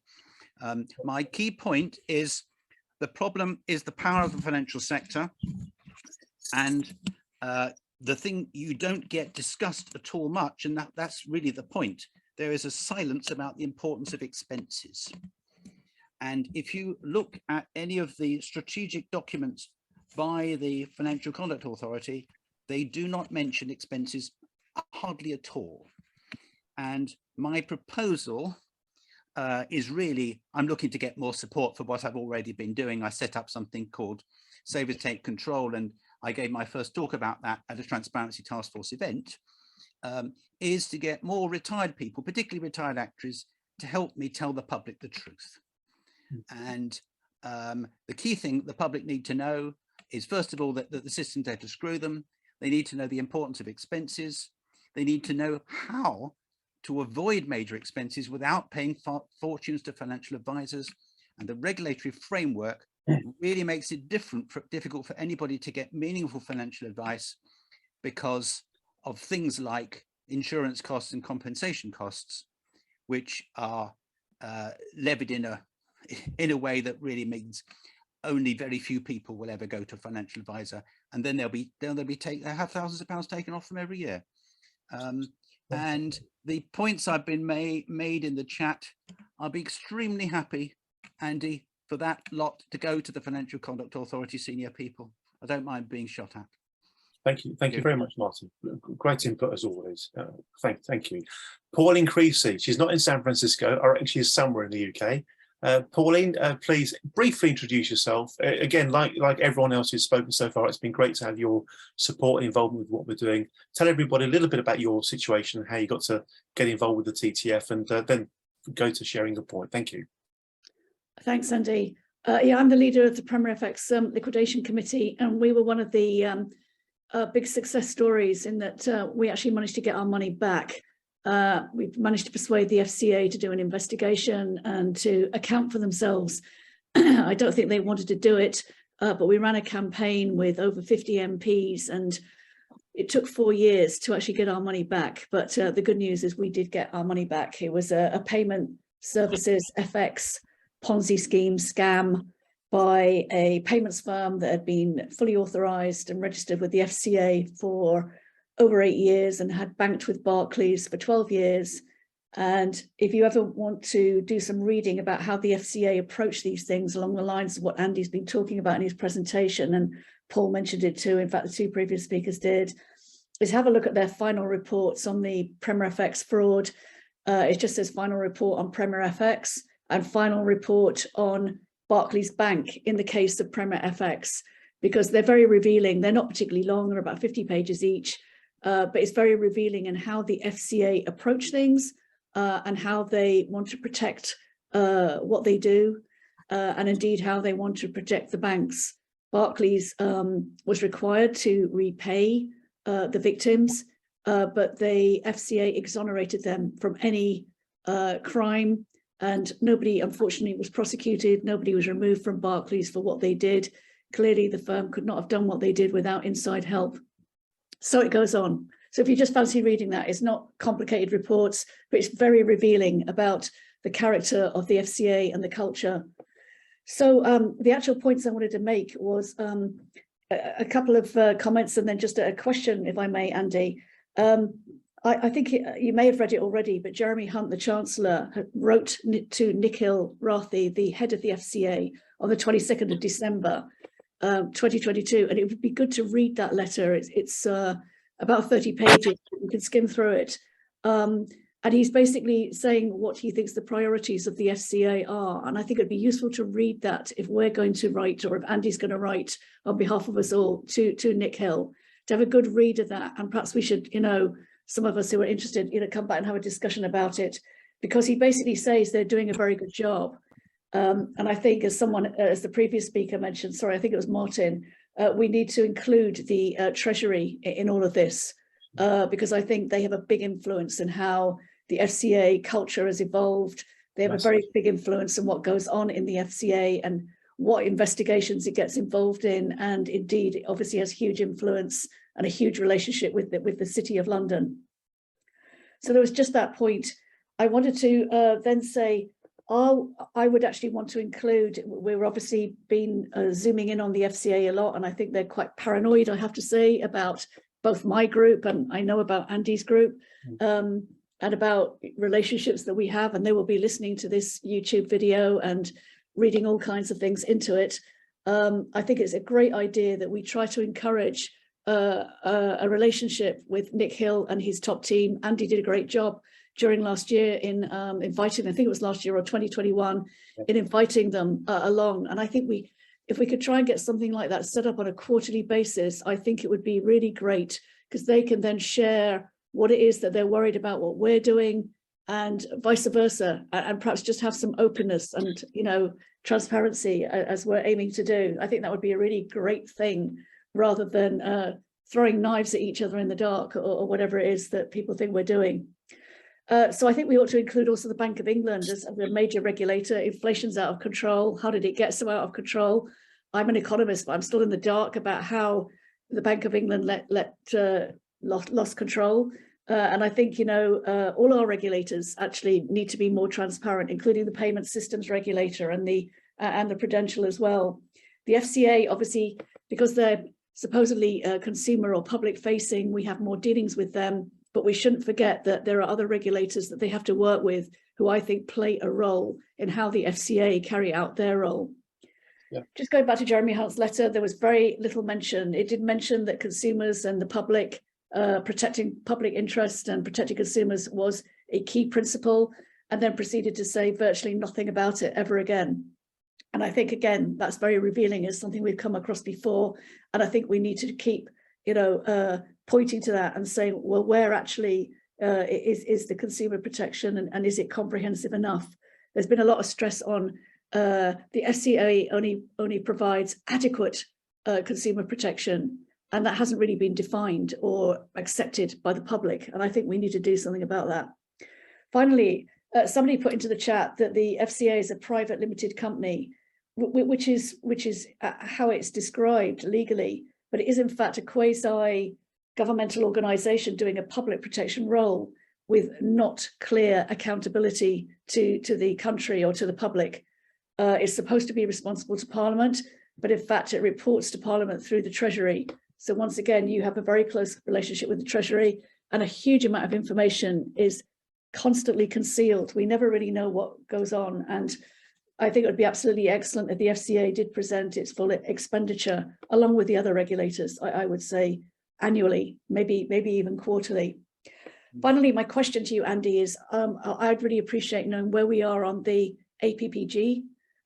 My key point is the problem is the power of the financial sector, and the thing you don't get discussed at all much, and that's really the point. There is a silence about the importance of expenses. And if you look at any of the strategic documents by the Financial Conduct Authority, they do not mention expenses hardly at all. And my proposal is really, I'm looking to get more support for what I've already been doing. I set up something called Savers Take Control, and I gave my first talk about that at a Transparency Task Force event, is to get more retired people, particularly retired actuaries, to help me tell the public the truth. And the key thing the public need to know is, first of all, that the system's there to screw them. They need to know the importance of expenses. They need to know how to avoid major expenses without paying fortunes to financial advisors. And the regulatory framework really makes it difficult for anybody to get meaningful financial advice because of things like insurance costs and compensation costs, which are levied in a way that really means only very few people will ever go to a financial advisor, and then they'll have thousands of pounds taken off them every year. And the points I've been made in the chat, I'll be extremely happy, Andy, for that lot to go to the Financial Conduct Authority senior people. I don't mind being shot at. Thank you. Thank you very much, Martin. Great input as always. Thank you. Pauline Creasy, she's not in San Francisco, or actually is somewhere in the UK. Pauline, please briefly introduce yourself. Again, like everyone else who's spoken so far, it's been great to have your support and involvement with what we're doing. Tell everybody a little bit about your situation and how you got to get involved with the TTF, and then go to sharing your point. Thank you. Thanks, Andy. Yeah, I'm the leader of the Premier FX Liquidation Committee, and we were one of the big success stories in that we actually managed to get our money back. We've managed to persuade the FCA to do an investigation and to account for themselves. I don't think they wanted to do it, but we ran a campaign with over 50 MPs, and it took 4 years to actually get our money back. But the good news is we did get our money back. It was a payment services FX Ponzi scheme scam by a payments firm that had been fully authorized and registered with the FCA for over 8 years and had banked with Barclays for 12 years. And if you ever want to do some reading about how the FCA approach these things along the lines of what Andy's been talking about in his presentation, and Paul mentioned it too, in fact, the two previous speakers did, is have a look at their final reports on the Premier FX fraud. It just says final report on Premier FX and final report on Barclays Bank in the case of Premier FX, because they're very revealing. They're not particularly long, they're about 50 pages each, but it's very revealing in how the FCA approach things and how they want to protect what they do, and indeed how they want to protect the banks. Barclays was required to repay the victims, but the FCA exonerated them from any crime and nobody, unfortunately, was prosecuted. Nobody was removed from Barclays for what they did. Clearly, the firm could not have done what they did without inside help. So it goes on. So if you just fancy reading that, it's not complicated reports, but it's very revealing about the character of the FCA and the culture. So the actual points I wanted to make was a couple of comments and then just a question, if I may, Andy. I think you may have read it already, but Jeremy Hunt, the Chancellor, wrote to Nikhil Rathi, the head of the FCA, on the 22nd of December, 2022. And it would be good to read that letter. It's about 30 pages. You can skim through it. And he's basically saying what he thinks the priorities of the FCA are. And I think it'd be useful to read that if we're going to write, or if Andy's going to write on behalf of us all to Nikhil, to have a good read of that. And perhaps we should, some of us who are interested, come back and have a discussion about it, because he basically says they're doing a very good job. And I think as the previous speaker mentioned, sorry, I think it was Martin, we need to include the Treasury in all of this, because I think they have a big influence in how the FCA culture has evolved. They have a very big influence on what goes on in the FCA and what investigations it gets involved in. And indeed, it obviously has huge influence and a huge relationship with the City of London. So there was just that point. I wanted to then say, I would actually want to include, we're obviously been zooming in on the FCA a lot, and I think they're quite paranoid, I have to say, about both my group and I know about Andy's group, and about relationships that we have, and they will be listening to this YouTube video and reading all kinds of things into it. I think it's a great idea that we try to encourage a relationship with Nick Hill and his top team. Andy did a great job during last year in inviting, I think it was last year or 2021, in inviting them along. And I think if we could try and get something like that set up on a quarterly basis, I think it would be really great, because they can then share what it is that they're worried about, what we're doing, and vice versa, and perhaps just have some openness and transparency as we're aiming to do. I think that would be a really great thing, rather than throwing knives at each other in the dark, or whatever it is that people think we're doing. So I think we ought to include also the Bank of England as a major regulator. Inflation's out of control. How did it get so out of control? I'm an economist, but I'm still in the dark about how the Bank of England lost control. And I think, all our regulators actually need to be more transparent, including the payment systems regulator and the Prudential as well. The FCA, obviously, because they're supposedly consumer or public facing, we have more dealings with them, but we shouldn't forget that there are other regulators that they have to work with who I think play a role in how the FCA carry out their role. Yeah. Just going back to Jeremy Hunt's letter, there was very little mention. It did mention that consumers and the public, protecting public interest and protecting consumers was a key principle, and then proceeded to say virtually nothing about it ever again. And I think, again, that's very revealing. It's something we've come across before. And I think we need to keep, pointing to that and saying, well, where actually is the consumer protection, and is it comprehensive enough? There's been a lot of stress on the FCA only provides adequate consumer protection, and that hasn't really been defined or accepted by the public. And I think we need to do something about that. Finally, somebody put into the chat that the FCA is a private limited company, which is how it's described legally, but it is in fact a quasi-governmental organisation doing a public protection role with not clear accountability to the country or to the public. It's supposed to be responsible to Parliament, but in fact it reports to Parliament through the Treasury. So once again, you have a very close relationship with the Treasury, and a huge amount of information is constantly concealed. We never really know what goes on. And I think it would be absolutely excellent if the FCA did present its full expenditure along with the other regulators, I would say annually, maybe even quarterly. Finally, my question to you, Andy, is I'd really appreciate knowing where we are on the APPG,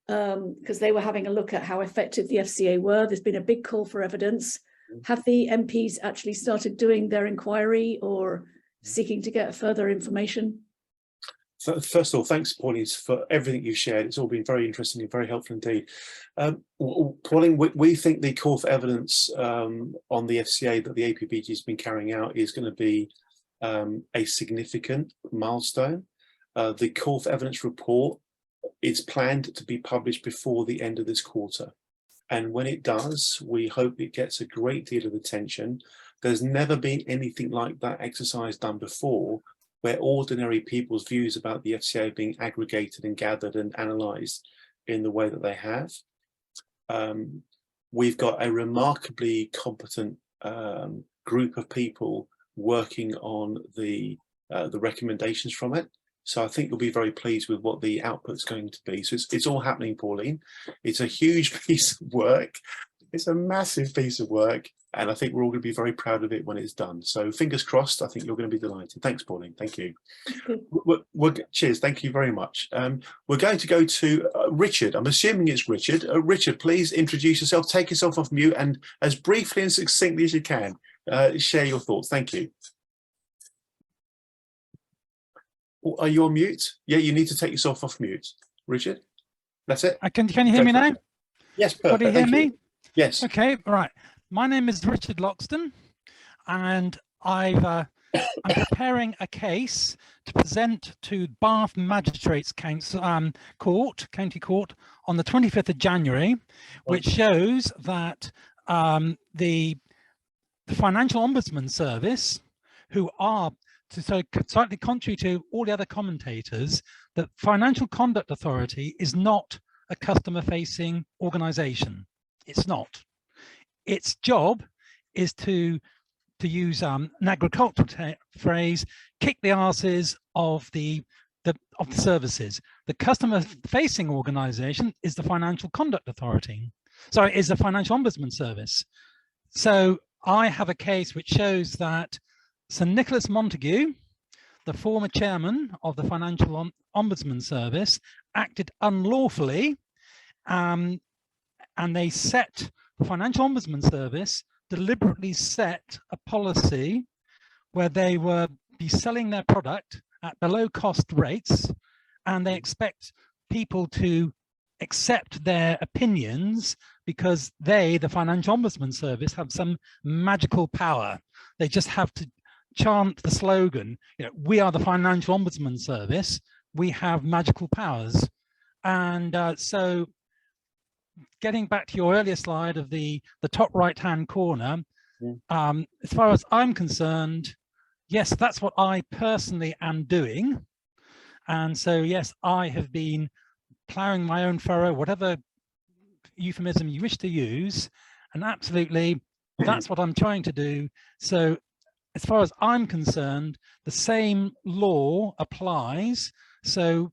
because they were having a look at how effective the FCA were. There's been a big call for evidence. Have the MPs actually started doing their inquiry or seeking to get further information? So first of all, thanks, Pauline, for everything you've shared. It's all been very interesting and very helpful indeed. Pauline, we think the call for evidence on the FCA that the APPG has been carrying out is going to be a significant milestone. The call for evidence report It's planned to be published before the end of this quarter. And when it does, we hope it gets a great deal of attention. There's never been anything like that exercise done before, where ordinary people's views about the FCA are being aggregated and gathered and analysed in the way that they have. We've got a remarkably competent group of people working on the recommendations from it. So I think you'll be very pleased with what the output's going to be. So it's all happening, Pauline. It's a huge piece of work. It's a massive piece of work. And I think we're all going to be very proud of it when it's done. So fingers crossed, I think you're going to be delighted. Thanks, Pauline. Thank you. Cheers. Thank you very much. We're going to go to Richard. I'm assuming it's Richard. Richard, please introduce yourself, take yourself off mute, and as briefly and succinctly as you can, share your thoughts. Thank you. Are you on mute? Yeah, you need to take yourself off mute. Richard, that's it. Can you hear me now? Yes, perfect. Can you hear me? Yes. Okay, right. My name is Richard Loxton, and I'm preparing a case to present to Bath Magistrates Council, County Court on the 25th of January, which shows that the Financial Ombudsman Service, who are so slightly contrary to all the other commentators, the Financial Conduct Authority is not a customer-facing organisation. It's not. Its job is to use an agricultural phrase, kick the arses of the services. The customer-facing organisation is the Financial Conduct Authority. Sorry, is the Financial Ombudsman Service. So I have a case which shows that Sir Nicholas Montague, the former chairman of the Financial Ombudsman Service, acted unlawfully, and they set the Financial Ombudsman Service deliberately set a policy where they were be selling their product at below cost rates, and they expect people to accept their opinions because they, the Financial Ombudsman Service, have some magical power. They just have to chant the slogan, we are the Financial Ombudsman Service, we have magical powers. And so getting back to your earlier slide of the top right hand corner, as far as I'm concerned, yes, that's what I personally am doing. And so yes, I have been ploughing my own furrow, whatever euphemism you wish to use, and absolutely that's what I'm trying to do. So as far as I'm concerned, the same law applies. So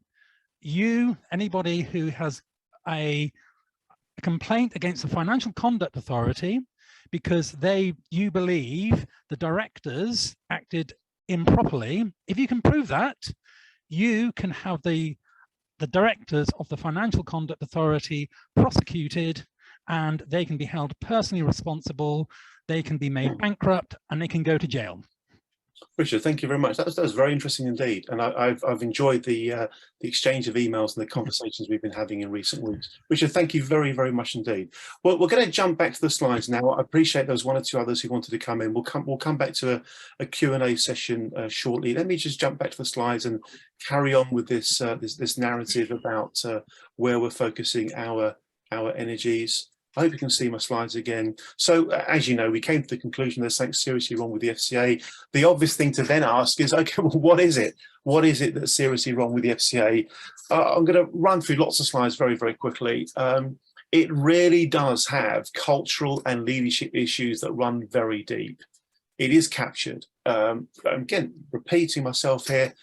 anybody who has a complaint against the Financial Conduct Authority because you believe the directors acted improperly, if you can prove that, you can have the directors of the Financial Conduct Authority prosecuted, and they can be held personally responsible, they can be made bankrupt, and they can go to jail. Richard, thank you very much. That was very interesting indeed, and I've enjoyed the exchange of emails and the conversations we've been having in recent weeks. Richard, thank you very, very much indeed. Well, we're going to jump back to the slides now. I appreciate there was one or two others who wanted to come in. We'll come back to a Q&A session shortly. Let me just jump back to the slides and carry on with this this narrative about where we're focusing our energies. I hope you can see my slides again. So as you know, we came to the conclusion there's something seriously wrong with the FCA. The obvious thing to then ask is, okay, well, what is it? What is it that's seriously wrong with the FCA? I'm going to run through lots of slides very, very quickly. It really does have cultural and leadership issues that run very deep. It is captured. Again, repeating myself here,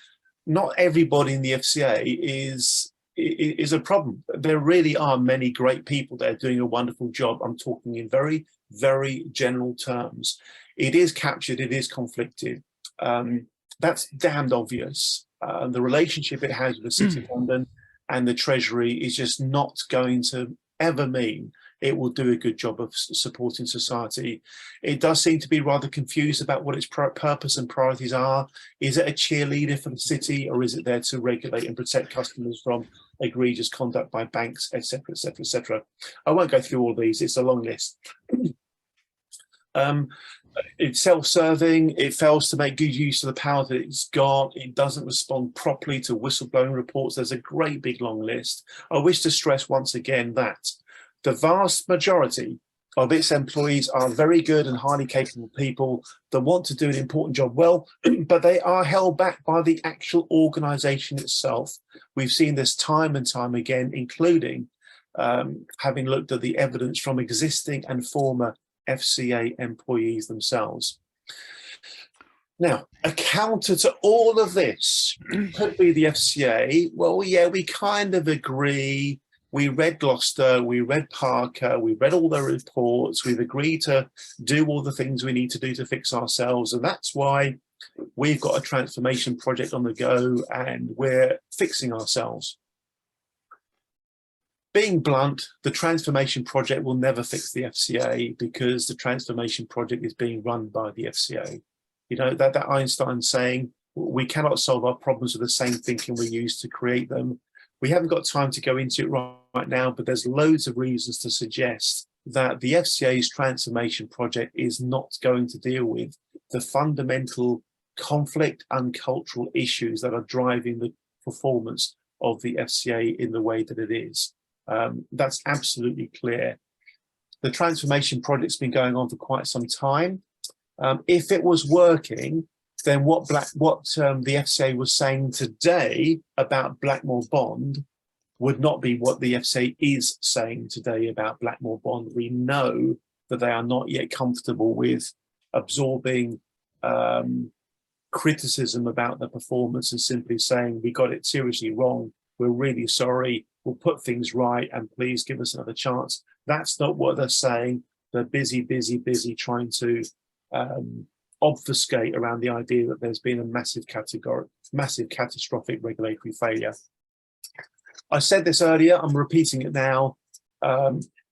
not everybody in the FCA is a problem. There really are many great people there doing a wonderful job. I'm talking in very, very general terms. It is captured, it is conflicted. That's damned obvious. The relationship it has with the City of London and the Treasury is just not going to ever mean it will do a good job of supporting society. It does seem to be rather confused about what its purpose and priorities are. Is it a cheerleader for the city, or is it there to regulate and protect customers from egregious conduct by banks, etc., etc., etc.? I won't go through all these, it's a long list. It's self-serving, it fails to make good use of the power that it's got, it doesn't respond properly to whistleblowing reports. There's a great big long list. I wish to stress once again that the vast majority of its employees are very good and highly capable people that want to do an important job well, but they are held back by the actual organisation itself. We've seen this time and time again, including having looked at the evidence from existing and former FCA employees themselves. Now, a counter to all of this could be the FCA. Well, yeah, we kind of agree. We read Gloucester, we read Parker, we read all the reports, we've agreed to do all the things we need to do to fix ourselves. And that's why we've got a transformation project on the go and we're fixing ourselves. Being blunt, the transformation project will never fix the FCA because the transformation project is being run by the FCA. You know, that Einstein saying, we cannot solve our problems with the same thinking we used to create them. We haven't got time to go into it right now, but there's loads of reasons to suggest that the FCA's transformation project is not going to deal with the fundamental conflict and cultural issues that are driving the performance of the FCA in the way that it is. That's absolutely clear. The transformation project's been going on for quite some time. If it was working, then what the FCA was saying today about Blackmore Bond would not be what the FCA is saying today about Blackmore Bond. We know that they are not yet comfortable with absorbing criticism about the performance and simply saying, we got it seriously wrong, we're really sorry, we'll put things right and please give us another chance. That's not what they're saying. They're busy trying to obfuscate around the idea that there's been a massive catastrophic regulatory failure. I said this earlier, I'm repeating it now.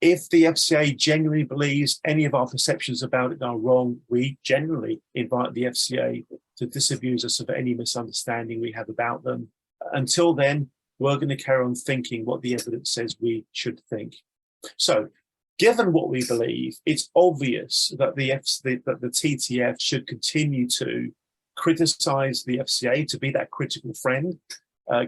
If the FCA genuinely believes any of our perceptions about it are wrong, we generally invite the FCA to disabuse us of any misunderstanding we have about them. Until then, we're going to carry on thinking what the evidence says we should think. So, given what we believe, it's obvious that the TTF should continue to criticise the FCA, to be that critical friend,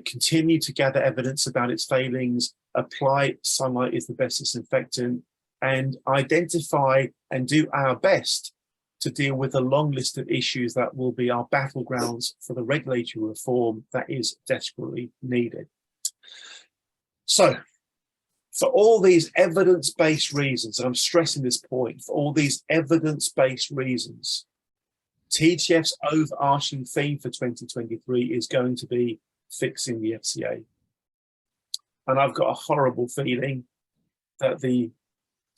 continue to gather evidence about its failings, apply sunlight is the best disinfectant, and identify and do our best to deal with a long list of issues that will be our battlegrounds for the regulatory reform that is desperately needed. So, for all these evidence-based reasons, and I'm stressing this point, for all these evidence-based reasons, TTF's overarching theme for 2023 is going to be fixing the FCA. And I've got a horrible feeling that the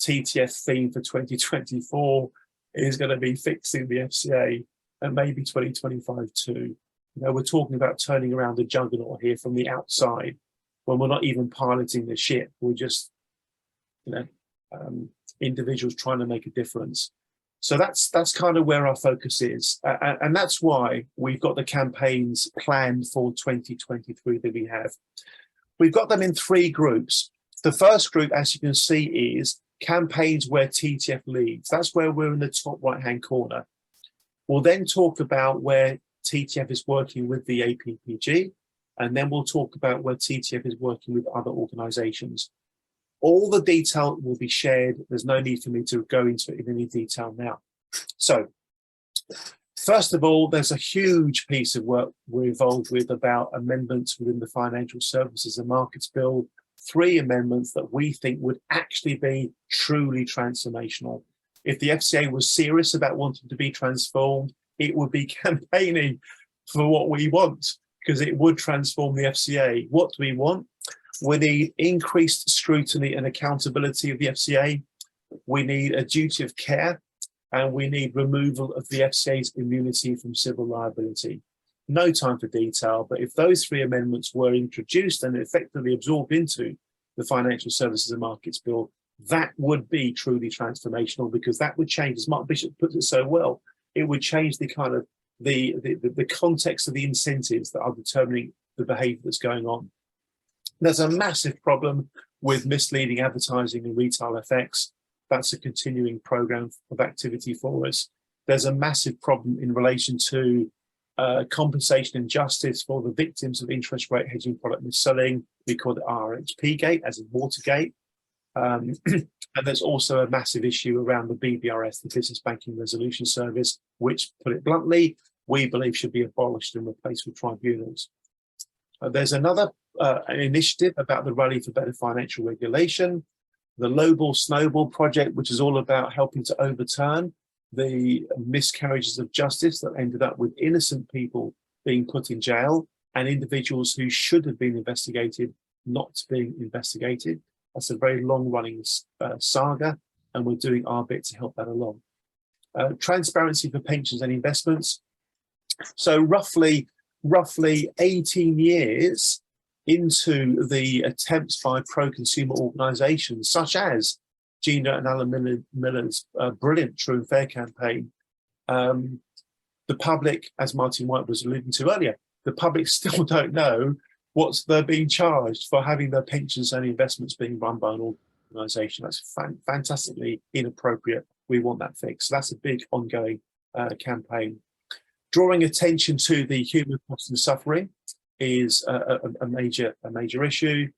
TTF theme for 2024 is going to be fixing the FCA, and maybe 2025 too. You know, we're talking about turning around the juggernaut here from the outside, when we're not even piloting the ship. We're just, you know, individuals trying to make a difference. So that's kind of where our focus is. And that's why we've got the campaigns planned for 2023 that we have. We've got them in 3 groups. The first group, as you can see, is campaigns where TTF leads. That's where we're in the top right-hand corner. We'll then talk about where TTF is working with the APPG, and then we'll talk about where TTF is working with other organisations. All the detail will be shared. There's no need for me to go into it in any detail now. So, first of all, there's a huge piece of work we're involved with about amendments within the Financial Services and Markets Bill. 3 amendments that we think would actually be truly transformational. If the FCA was serious about wanting to be transformed, it would be campaigning for what we want, because it would transform the FCA. What do we want? We need increased scrutiny and accountability of the FCA. We need a duty of care, and we need removal of the FCA's immunity from civil liability. No time for detail, but if those 3 amendments were introduced and effectively absorbed into the Financial Services and Markets Bill, that would be truly transformational, because that would change, as Mark Bishop puts it so well, it would change the kind of the context of the incentives that are determining the behaviour that's going on. There's a massive problem with misleading advertising and retail effects. that's a continuing programme of activity for us. There's a massive problem in relation to compensation and justice for the victims of interest rate hedging product mis-selling. We call it RHP Gate, as in Watergate. And there's also a massive issue around the BBRS, the Business Banking Resolution Service, which, put it bluntly, we believe should be abolished and replaced with tribunals. There's another an initiative about the Rally for Better Financial Regulation, the Lowball Snowball project, which is all about helping to overturn the miscarriages of justice that ended up with innocent people being put in jail and individuals who should have been investigated not being investigated. That's a very long-running saga, and we're doing our bit to help that along. Transparency for pensions and investments. So roughly 18 years into the attempts by pro-consumer organisations such as Gina and Alan Miller's brilliant True and Fair campaign, the public, as Martin White was alluding to earlier, the public still don't know what they're being charged for having their pensions and investments being run by an organisation. That's fantastically inappropriate. We want that fixed. So that's a big ongoing campaign. Drawing attention to the human cost and suffering is a major issue.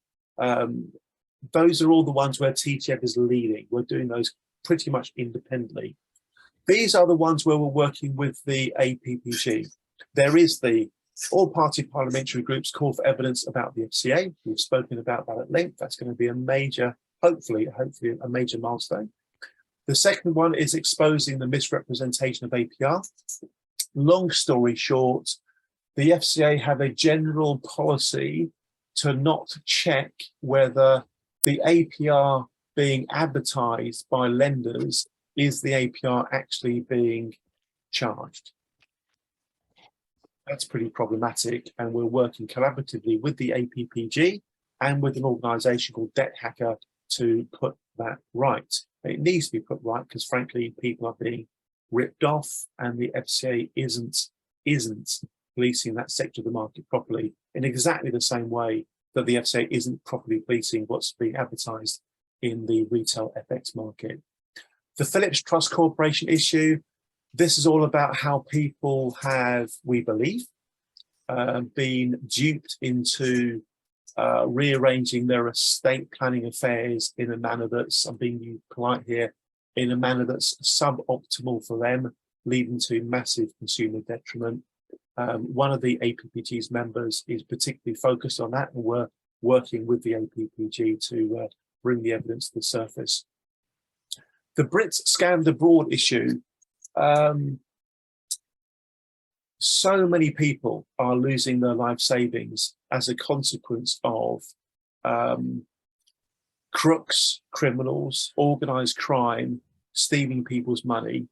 Those are all the ones where TTF is leading. We're doing those pretty much independently. These are the ones where we're working with the APPG. There is the all-party parliamentary group's call for evidence about the FCA. We've spoken about that at length. That's going to be a major, hopefully a major milestone. The second one is exposing the misrepresentation of APR. Long story short, the FCA have a general policy to not check whether the APR being advertised by lenders is the APR actually being charged. That's pretty problematic, and we're working collaboratively with the APPG and with an organisation called Debt Hacker to put that right. It needs to be put right because, frankly, people are being ripped off, and the FCA isn't policing that sector of the market properly in exactly the same way that the FCA isn't properly policing what's being advertised in the retail FX market. The Phillips Trust Corporation issue, this is all about how people have, we believe, been duped into rearranging their estate planning affairs in a manner that's, I'm being polite here, in a manner that's suboptimal for them, leading to massive consumer detriment. One of the APPG's members is particularly focused on that, and we're working with the APPG to bring the evidence to the surface. The Brits scammed abroad issue. So many people are losing their life savings as a consequence of crooks, criminals, organised crime, stealing people's money.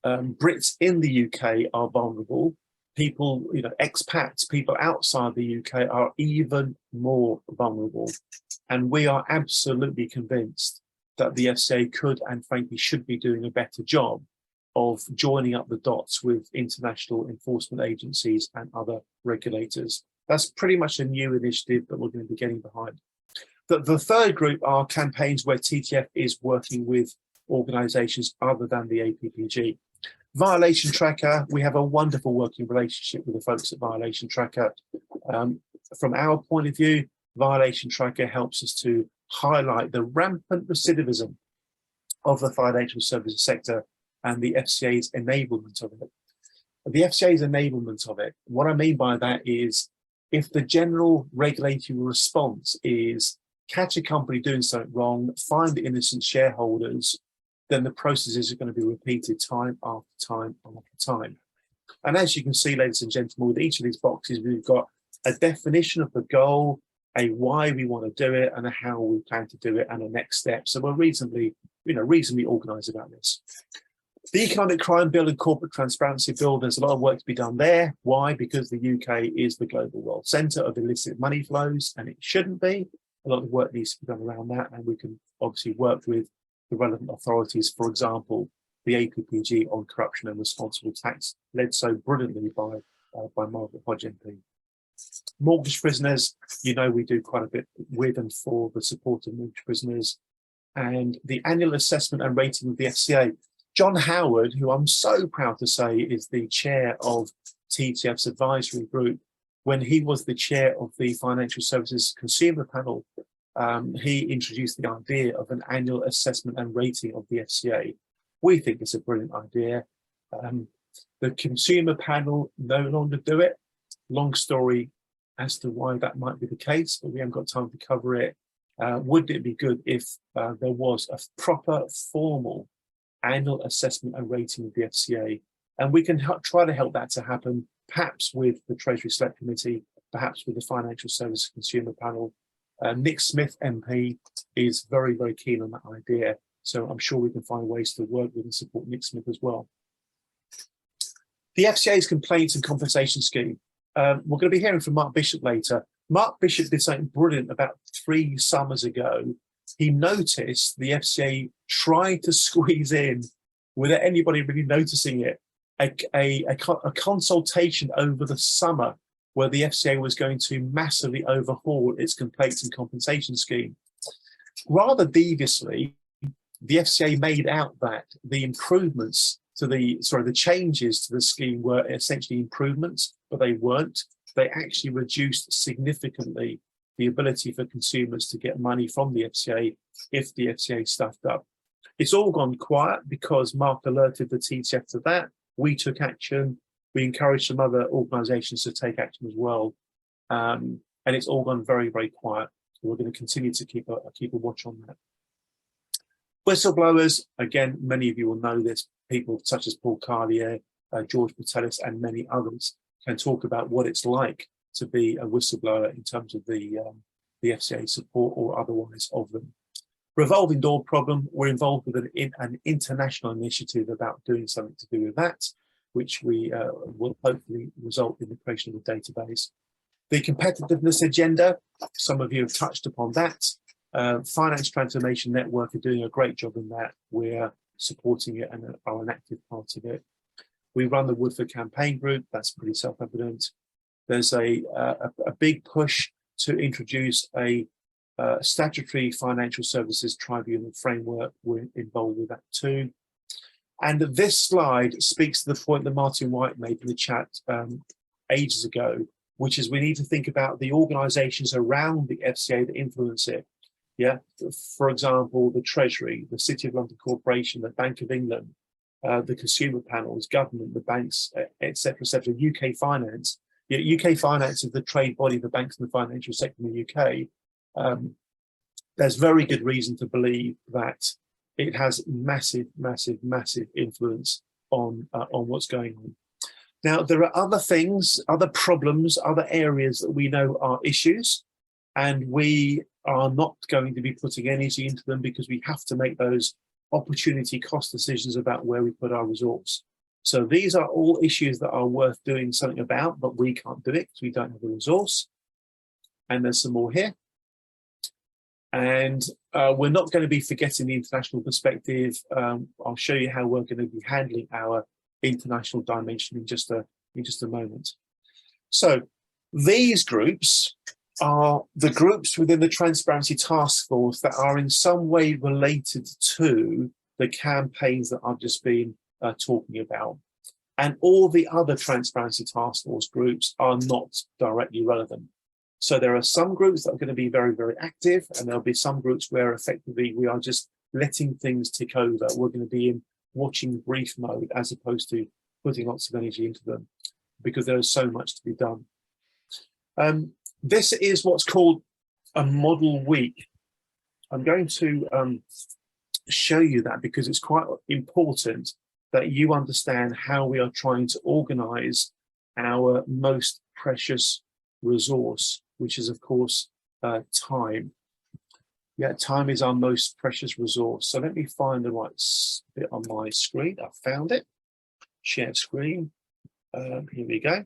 Brits in the UK are vulnerable. People, expats, people outside the UK are even more vulnerable. And we are absolutely convinced that the FCA could and frankly should be doing a better job of joining up the dots with international enforcement agencies and other regulators. That's pretty much a new initiative that we're going to be getting behind. The third group are campaigns where TTF is working with organisations other than the APPG. Violation Tracker, we have a wonderful working relationship with the folks at Violation Tracker. From our point of view, Violation Tracker helps us to highlight the rampant recidivism of the financial services sector and the FCA's enablement of it. The FCA's enablement of it, what I mean by that is, if the general regulatory response is catch a company doing something wrong, find the innocent shareholders, then the processes are going to be repeated time after time after time. And as you can see, ladies and gentlemen, with each of these boxes, we've got a definition of the goal, a why we want to do it, and a how we plan to do it, and a next step. So we're reasonably organised about this. The Economic Crime Bill and Corporate Transparency Bill, there's a lot of work to be done there. Why? Because the UK is the global world centre of illicit money flows, and it shouldn't be. A lot of work needs to be done around that, and we can obviously work with the relevant authorities, for example, the APPG on corruption and responsible tax, led so brilliantly by Margaret Hodge MP. Mortgage prisoners, we do quite a bit with and for the support of mortgage prisoners. and the annual assessment and rating of the FCA. John Howard, who I'm so proud to say is the chair of TTF's advisory group, when he was the chair of the Financial Services Consumer Panel, he introduced the idea of an annual assessment and rating of the FCA. We think it's a brilliant idea. The Consumer Panel no longer do it. Long story as to why that might be the case, but we haven't got time to cover it. Would it be good if there was a proper, formal annual assessment and rating of the FCA? And we can try to help that to happen, perhaps with the Treasury Select Committee, perhaps with the Financial Services Consumer Panel. Nick Smith MP is very, very keen on that idea. So I'm sure we can find ways to work with and support Nick Smith as well. The FCA's complaints and compensation scheme. We're going to be hearing from Mark Bishop later. Mark Bishop did something brilliant about 3 summers ago. He noticed the FCA tried to squeeze in, without anybody really noticing it, a consultation over the summer where the FCA was going to massively overhaul its complaints and compensation scheme. Rather deviously, the FCA made out that the improvements to the changes to the scheme were essentially improvements, but they weren't. They actually reduced significantly the ability for consumers to get money from the FCA if the FCA stuffed up. It's all gone quiet because Mark alerted the TTF to that. We took action. We encouraged some other organisations to take action as well. And it's all gone very, very quiet. We're going to continue to keep a watch on that. Whistleblowers, again, many of you will know this. People such as Paul Carlier, George Patelis, and many others can talk about what it's like to be a whistleblower in terms of the FCA support or otherwise of them. Revolving door problem, we're involved with an international initiative about doing something to do with that, which we will hopefully result in the creation of a database. The competitiveness agenda, some of you have touched upon that. Finance Transformation Network are doing a great job in that. We're supporting it and are an active part of it. We run the Woodford Campaign Group, that's pretty self-evident. There's a big push to introduce a statutory financial services tribunal framework. We're involved with that too. And this slide speaks to the point that Martin White made in the chat ages ago, which is we need to think about the organisations around the FCA that influence it. Yeah, for example, the Treasury, the City of London Corporation, the Bank of England, the consumer panels, government, the banks, etc., etc. UK Finance. Yeah, UK Finance is the trade body of the banks and the financial sector in the UK. There's very good reason to believe that it has massive, massive, massive influence on what's going on. Now, there are other things, other problems, other areas that we know are issues, and we are not going to be putting energy into them because we have to make those opportunity cost decisions about where we put our resource. So these are all issues that are worth doing something about, but we can't do it because we don't have the resource. And there's some more here. And we're not going to be forgetting the international perspective. I'll show you how we're going to be handling our international dimension in just a moment. So these groups are the groups within the Transparency Task Force that are in some way related to the campaigns that I've just been talking about. And all the other Transparency Task Force groups are not directly relevant. So there are some groups that are going to be very, very active, and there'll be some groups where effectively we are just letting things tick over. We're going to be in watching brief mode as opposed to putting lots of energy into them because there is so much to be done. This is what's called a model week. I'm going to show you that because it's quite important that you understand how we are trying to organize our most precious resource, which is of course time. Yeah, time is our most precious resource. So let me find the right bit on my screen. I found it. Share screen. Here we go.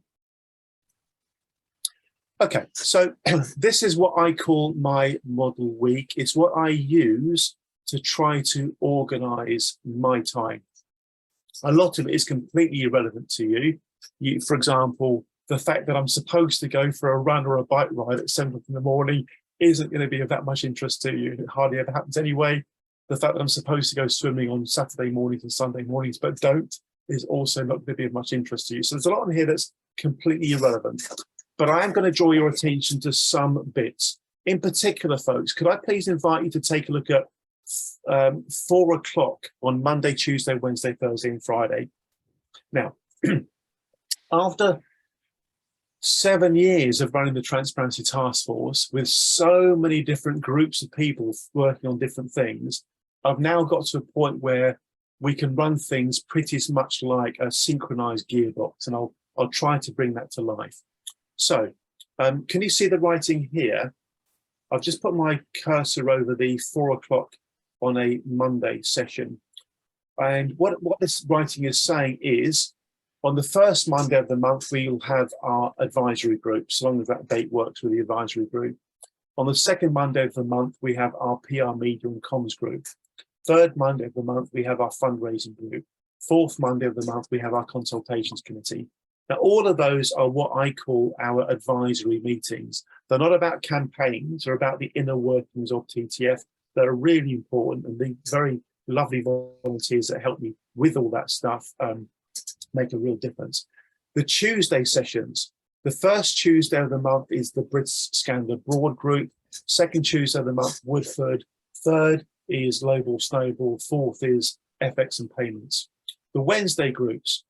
Okay, so this is what I call my model week. It's what I use to try to organize my time. A lot of it is completely irrelevant to you. For example, the fact that I'm supposed to go for a run or a bike ride at 7 o'clock in the morning isn't going to be of that much interest to you. It hardly ever happens anyway. The fact that I'm supposed to go swimming on Saturday mornings and Sunday mornings, but don't, is also not going to be of much interest to you. So there's a lot in here that's completely irrelevant. But I am going to draw your attention to some bits. In particular, folks, could I please invite you to take a look at 4 o'clock on Monday, Tuesday, Wednesday, Thursday, and Friday. Now, after 7 years of running the Transparency Task Force with so many different groups of people working on different things, I've now got to a point where we can run things pretty much like a synchronized gearbox, and I'll try to bring that to life. So, can you see the writing here? I've just put my cursor over the 4 o'clock on a Monday session. And what this writing is saying is, on the first Monday of the month, we'll have our advisory group, so long as that date works with the advisory group. On the second Monday of the month, we have our PR media and comms group. Third Monday of the month, we have our fundraising group. Fourth Monday of the month, we have our consultations committee. Now, all of those are what I call our advisory meetings. They're not about campaigns, they're about the inner workings of TTF that are really important, and the very lovely volunteers that help me with all that stuff make a real difference. The Tuesday sessions, the first Tuesday of the month is the Brits Scandal Broad group. Second Tuesday of the month, Woodford. Third is Global Snowball. Fourth is FX and payments. The Wednesday groups,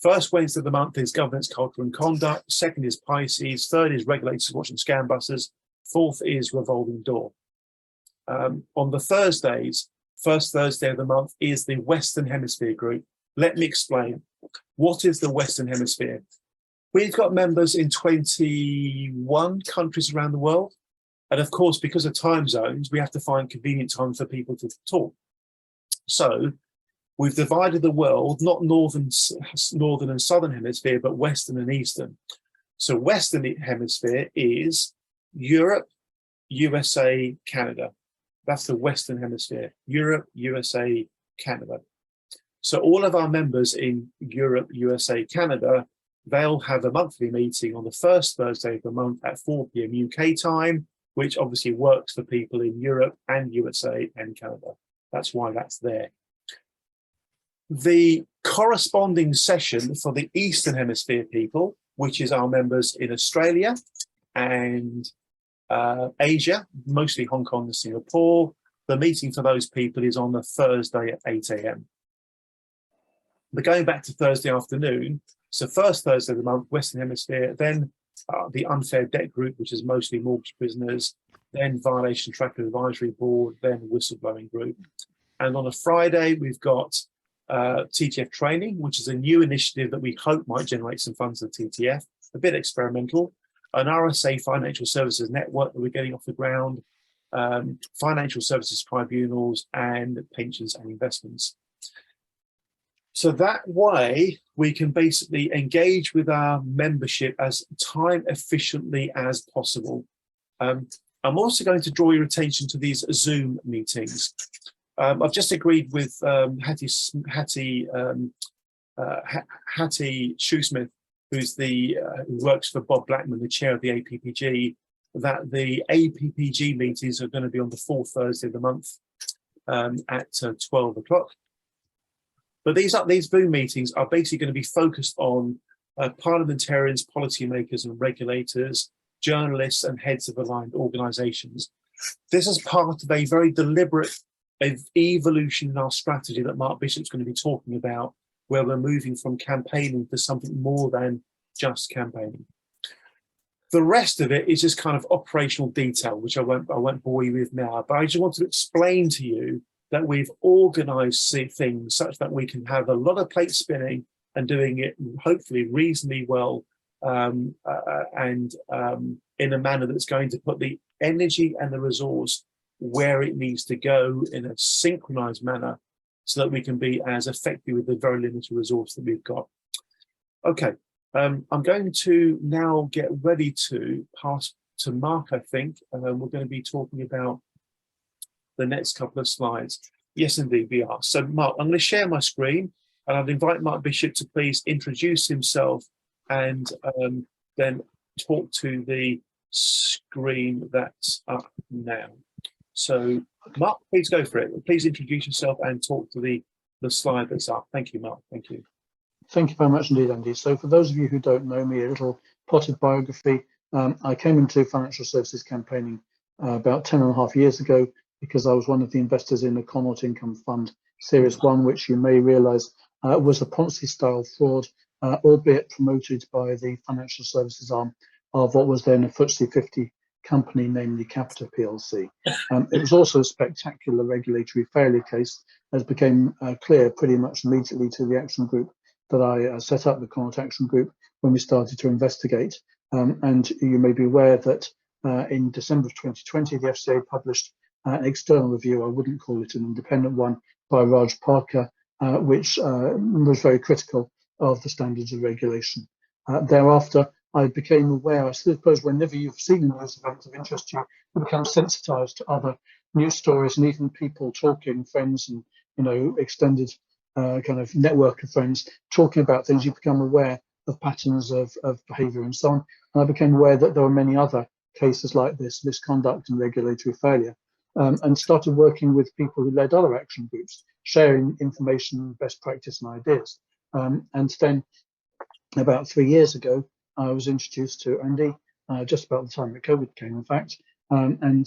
first Wednesday of the month is governance, culture and conduct. Second is Pisces. Third is regulators watching scam busters. Fourth is revolving door. On the Thursdays, first Thursday of the month is the Western Hemisphere group. Let me explain. What is the Western Hemisphere? We've got members in 21 countries around the world. And of course, because of time zones, we have to find convenient time for people to talk. So we've divided the world, not northern and southern hemisphere, but Western and Eastern. So Western Hemisphere is Europe, USA, Canada. That's the Western Hemisphere, Europe, USA, Canada. So all of our members in Europe, USA, Canada, they'll have a monthly meeting on the first Thursday of the month at 4 p.m. UK time, which obviously works for people in Europe and USA and Canada. That's why that's there. The corresponding session for the Eastern Hemisphere people, which is our members in Australia and Asia, mostly Hong Kong and Singapore, the meeting for those people is on the Thursday at 8 a.m. But going back to Thursday afternoon, so first Thursday of the month, Western Hemisphere, then the unfair debt group, which is mostly mortgage prisoners, then violation tracker advisory board, then whistleblowing group. And on a Friday, we've got TTF training, which is a new initiative that we hope might generate some funds to TTF, a bit experimental, an RSA financial services network that we're getting off the ground, financial services tribunals, and pensions and investments. So that way we can basically engage with our membership as time efficiently as possible. I'm also going to draw your attention to these Zoom meetings. I've just agreed with Hattie Shoesmith, who works for Bob Blackman, the chair of the APPG, that the APPG meetings are going to be on the fourth Thursday of the month at 12 o'clock. But these Zoom meetings are basically going to be focused on parliamentarians, policymakers and regulators, journalists and heads of aligned organisations. This is part of a very deliberate evolution in our strategy that Mark Bishop's going to be talking about, where we're moving from campaigning to something more than just campaigning. The rest of it is just kind of operational detail, which I won't bore you with now, but I just want to explain to you that we've organised things such that we can have a lot of plate spinning and doing it hopefully reasonably well and in a manner that's going to put the energy and the resource where it needs to go in a synchronized manner so that we can be as effective with the very limited resource that we've got. Okay, I'm going to now get ready to pass to Mark, I think, and then we're going to be talking about the next couple of slides. Yes, indeed, we are. So Mark, I'm going to share my screen and I'd invite Mark Bishop to please introduce himself and then talk to the screen that's up now. So Mark, please go for it. Please introduce yourself and talk to the slide that's up. Thank you, Mark. Thank you. Thank you very much indeed, Andy. So for those of you who don't know me, a little potted biography. I came into financial services campaigning about 10.5 years ago because I was one of the investors in the Connaught Income Fund Series 1, which you may realise was a Ponzi-style fraud, albeit promoted by the financial services arm of what was then a FTSE 50 company, namely Capita PLC. It was also a spectacular regulatory failure case, as became clear pretty much immediately to the action group that I set up, the Connaught Action Group, when we started to investigate. And you may be aware that in December of 2020, the FCA published an external review, I wouldn't call it an independent one, by Raj Parker, which was very critical of the standards of regulation. Thereafter, I became aware, I suppose whenever you've seen news events of interest to you, you become sensitized to other news stories and even people talking, friends and, you know, extended kind of network of friends talking about things. You become aware of patterns of behavior and so on. And I became aware that there were many other cases like this, misconduct and regulatory failure, and started working with people who led other action groups, sharing information, best practice and ideas. And then about 3 years ago, I was introduced to Andy, just about the time that COVID came, in fact, and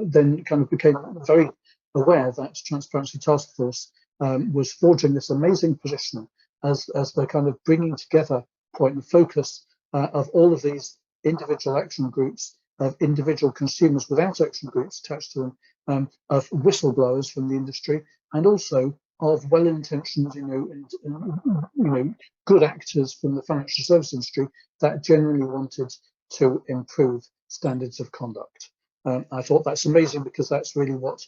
then kind of became very aware that Transparency Task Force was forging this amazing position as the kind of bringing together point and focus of all of these individual action groups, of individual consumers without action groups attached to them, of whistleblowers from the industry, and also of well-intentioned, good actors from the financial service industry that genuinely wanted to improve standards of conduct. I thought that's amazing because that's really what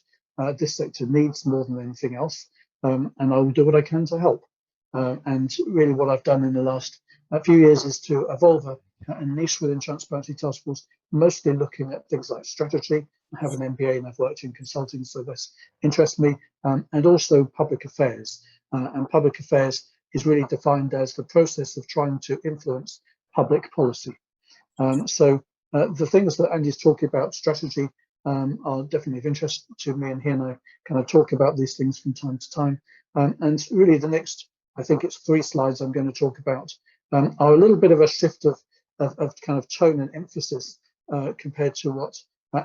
this sector needs more than anything else. And I will do what I can to help. And really what I've done in the last few years is to evolve a niche within Transparency Task Force, mostly looking at things like strategy. I have an MBA and I've worked in consulting, so this interests me, and also public affairs. And public affairs is really defined as the process of trying to influence public policy. So the things that Andy's talking about, strategy, are definitely of interest to me, and he and I kind of talk about these things from time to time. And really the next, I think it's 3 slides I'm going to talk about, are a little bit of a shift of kind of tone and emphasis compared to what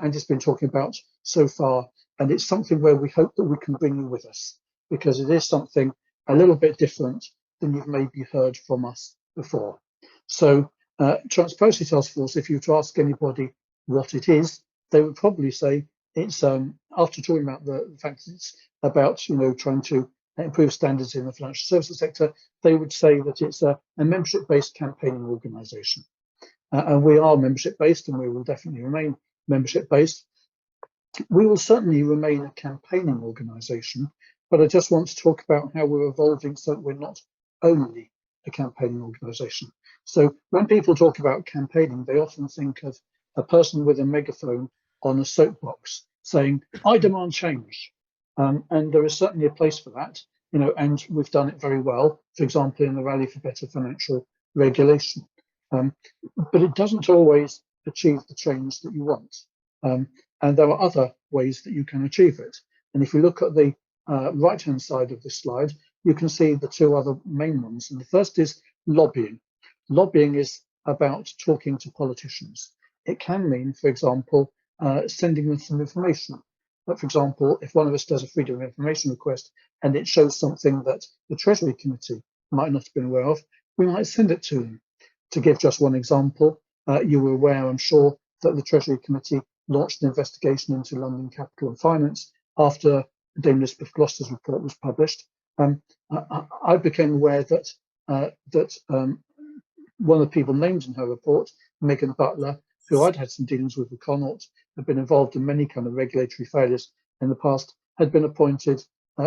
Andy's been talking about so far. And it's something where we hope that we can bring you with us, because it is something a little bit different than you've maybe heard from us before. So Transparency Task Force, if you were to ask anybody what it is, they would probably say it's, after talking about the fact that it's about, trying to improve standards in the financial services sector, they would say that it's a membership-based campaigning organisation. And we are membership-based, and we will definitely remain membership-based. We will certainly remain a campaigning organisation, but I just want to talk about how we're evolving so that we're not only a campaigning organisation. So when people talk about campaigning, they often think of a person with a megaphone on a soapbox saying, "I demand change." And there is certainly a place for that, and we've done it very well, for example, in the Rally for Better Financial Regulation. But it doesn't always achieve the change that you want. And there are other ways that you can achieve it. And if you look at the right-hand side of this slide, you can see the 2 other main ones. And the first is lobbying. Lobbying is about talking to politicians. It can mean, for example, sending them some information. But for example, if one of us does a freedom of information request and it shows something that the Treasury Committee might not have been aware of, we might send it to them. To give just one example, you were aware, I'm sure, that the Treasury Committee launched an investigation into London Capital and Finance after Dame Elizabeth Gloucester's report was published. I became aware that one of the people named in her report, Megan Butler, who I'd had some dealings with Connaught, had been involved in many kind of regulatory failures in the past, had been appointed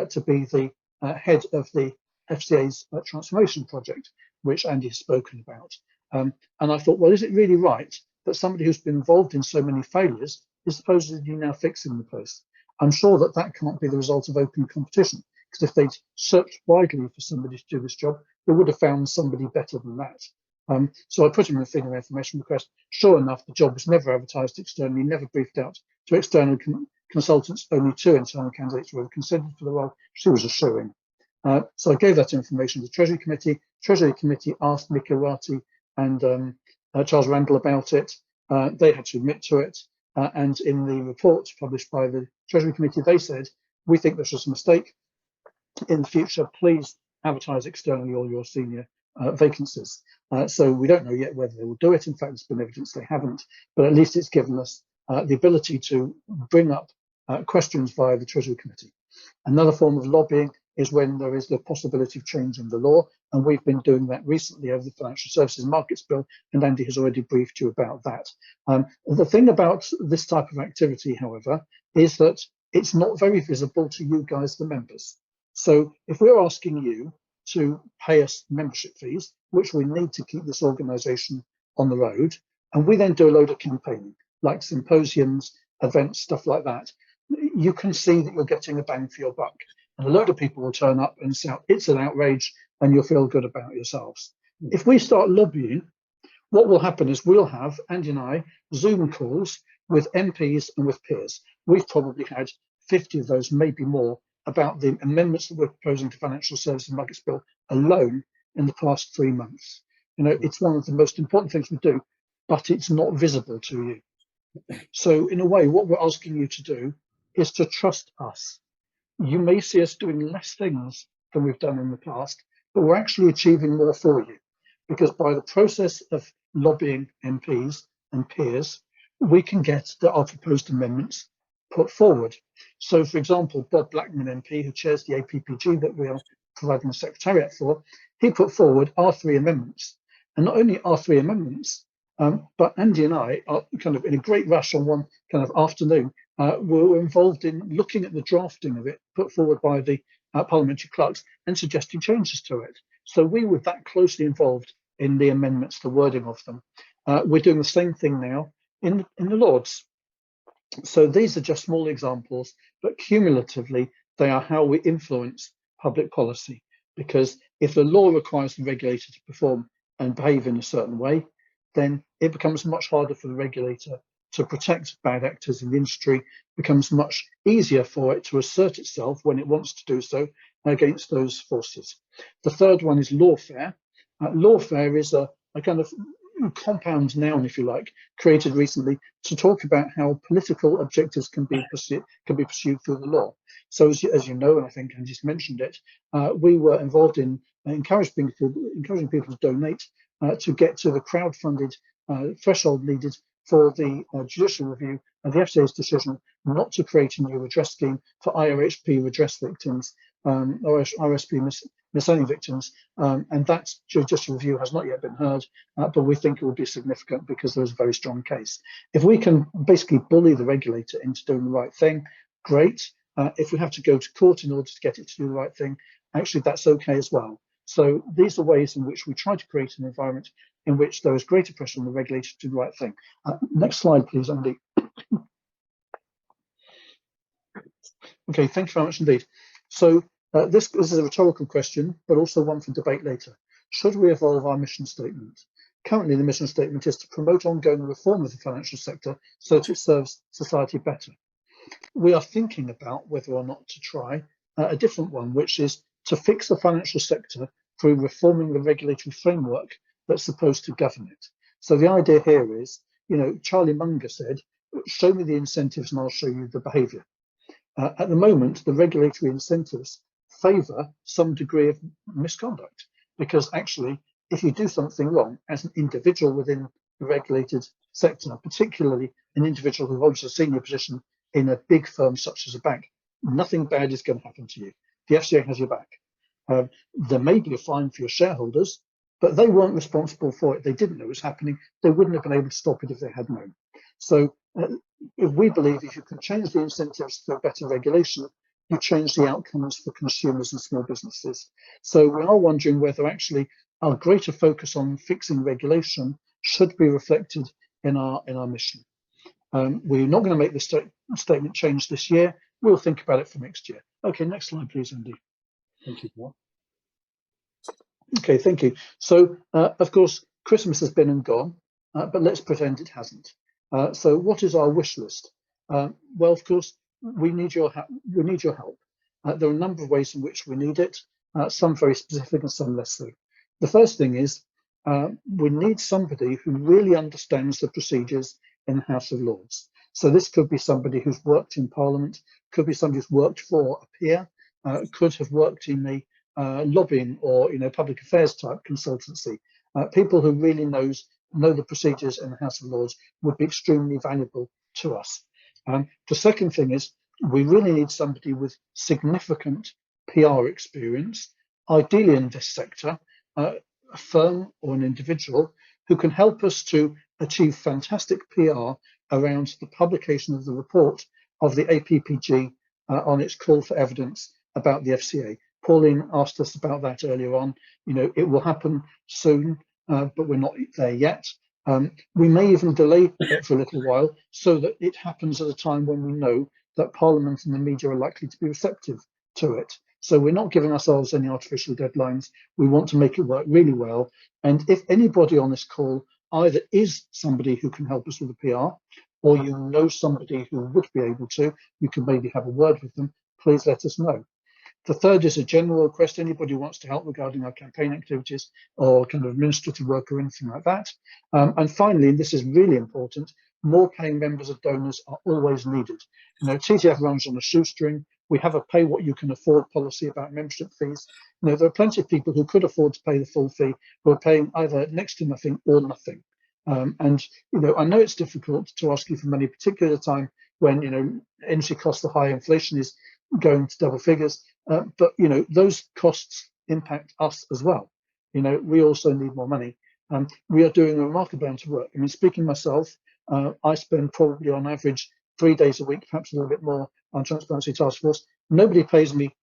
to be the head of the FCA's transformation project, which Andy has spoken about. And I thought, well, is it really right that somebody who's been involved in so many failures is supposedly now fixing the place? I'm sure that that can't be the result of open competition, because if they'd searched widely for somebody to do this job, they would have found somebody better than that. So I put him in a freedom of information request. Sure enough, the job was never advertised externally, never briefed out to external consultants, only 2 internal candidates were considered for the role. She was a shoo-in. So I gave that information to the Treasury Committee. Treasury Committee asked Mika Ratti and Charles Randall about it. They had to admit to it. And in the report published by the Treasury Committee, they said, we think this was a mistake. In the future, please advertise externally all your senior vacancies. So we don't know yet whether they will do it. In fact, there's been evidence they haven't, but at least it's given us the ability to bring up questions via the Treasury Committee. Another form of lobbying is when there is the possibility of changing the law, and we've been doing that recently over the Financial Services Markets Bill, and Andy has already briefed you about that. The thing about this type of activity, however, is that it's not very visible to you guys, the members. So if we're asking you to pay us membership fees, which we need to keep this organisation on the road, and we then do a load of campaigning, like symposiums, events, stuff like that, you can see that you're getting a bang for your buck. And a load of people will turn up and say, it's an outrage, and you'll feel good about yourselves. If we start lobbying, what will happen is we'll have, Andy and I, Zoom calls with MPs and with peers. We've probably had 50 of those, maybe more, about the amendments that we're proposing to Financial Services Markets Bill alone in the past 3 months. You know, it's one of the most important things we do, but it's not visible to you. So in a way, what we're asking you to do is to trust us. You may see us doing less things than we've done in the past, but we're actually achieving more for you, because by the process of lobbying MPs and peers, we can get our proposed amendments put forward. So, for example, Bob Blackman MP, who chairs the APPG that we are providing a secretariat for, he put forward our 3 amendments. And not only our 3 amendments, but Andy and I are kind of in a great rush on one kind of afternoon. Were involved in looking at the drafting of it put forward by the parliamentary clerks and suggesting changes to it. So we were that closely involved in the amendments, the wording of them. We're doing the same thing now in the Lords. So these are just small examples, but cumulatively, they are how we influence public policy. Because if the law requires the regulator to perform and behave in a certain way, then it becomes much harder for the regulator to protect bad actors in the industry, becomes much easier for it to assert itself when it wants to do so against those forces. The third one is lawfare. Lawfare is a kind of compound noun, if you like, created recently to talk about how political objectives can be pursued through the law. So as you know, and I think I just mentioned it, we were involved in encouraging people to donate to get to the crowd-funded threshold needed for the judicial review of the FCA's decision not to create a new redress scheme for IRHP redress victims, or RSP miscellaneous victims, and that judicial review has not yet been heard, but we think it will be significant because there's a very strong case. If we can basically bully the regulator into doing the right thing, great. If we have to go to court in order to get it to do the right thing, actually that's okay as well. So these are ways in which we try to create an environment in which there is greater pressure on the regulator to do the right thing. Next slide, please, Andy. Okay, thank you very much indeed. So this is a rhetorical question, but also one for debate later. Should we evolve our mission statement? Currently, the mission statement is to promote ongoing reform of the financial sector so that it serves society better. We are thinking about whether or not to try a different one, which is to fix the financial sector through reforming the regulatory framework that's supposed to govern it. So the idea here is, you know, Charlie Munger said, show me the incentives and I'll show you the behaviour. At the moment, the regulatory incentives favour some degree of misconduct, because actually, if you do something wrong as an individual within the regulated sector, particularly an individual who holds a senior position in a big firm such as a bank, nothing bad is going to happen to you. The FCA has your back. There may be a fine for your shareholders, but they weren't responsible for it. They didn't know it was happening. They wouldn't have been able to stop it if they had known. So if we believe if you can change the incentives through better regulation, you change the outcomes for consumers and small businesses. So we are wondering whether actually our greater focus on fixing regulation should be reflected in our mission. We're not going to make this statement change this year. We'll think about it for next year. Okay, next slide, please, Andy. Thank you, Paul. Okay, thank you. So, of course, Christmas has been and gone, but let's pretend it hasn't. So what is our wish list? Well, of course, we need your help. We need your help. There are a number of ways in which we need it, some very specific and some less so. The first thing is we need somebody who really understands the procedures in the House of Lords. So this could be somebody who's worked in Parliament, could be somebody who's worked for a peer, could have worked in the lobbying or public affairs type consultancy. People who really know the procedures in the House of Lords would be extremely valuable to us. The second thing is we really need somebody with significant PR experience, ideally in this sector, a firm or an individual who can help us to achieve fantastic PR around the publication of the report of the APPG on its call for evidence about the FCA. Pauline asked us about that earlier on. It will happen soon, but we're not there yet. We may even delay it for a little while so that it happens at a time when we know that Parliament and the media are likely to be receptive to it. So we're not giving ourselves any artificial deadlines. We want to make it work really well. And if anybody on this call either is somebody who can help us with the PR, or you know somebody who would be able to, you can maybe have a word with them, please let us know. The third is a general request. Anybody who wants to help regarding our campaign activities or kind of administrative work or anything like that. And finally, and this is really important, more paying members of donors are always needed. TTF runs on a shoestring. We have a pay what you can afford policy about membership fees. There are plenty of people who could afford to pay the full fee who are paying either next to nothing or nothing. And I know it's difficult to ask you for money, particularly at a time when energy costs are high, inflation is going to double figures. But those costs impact us as well. We also need more money. We are doing a remarkable amount of work. I mean, speaking myself, I spend probably on average 3 days a week, perhaps a little bit more, on Transparency Task Force. Nobody pays me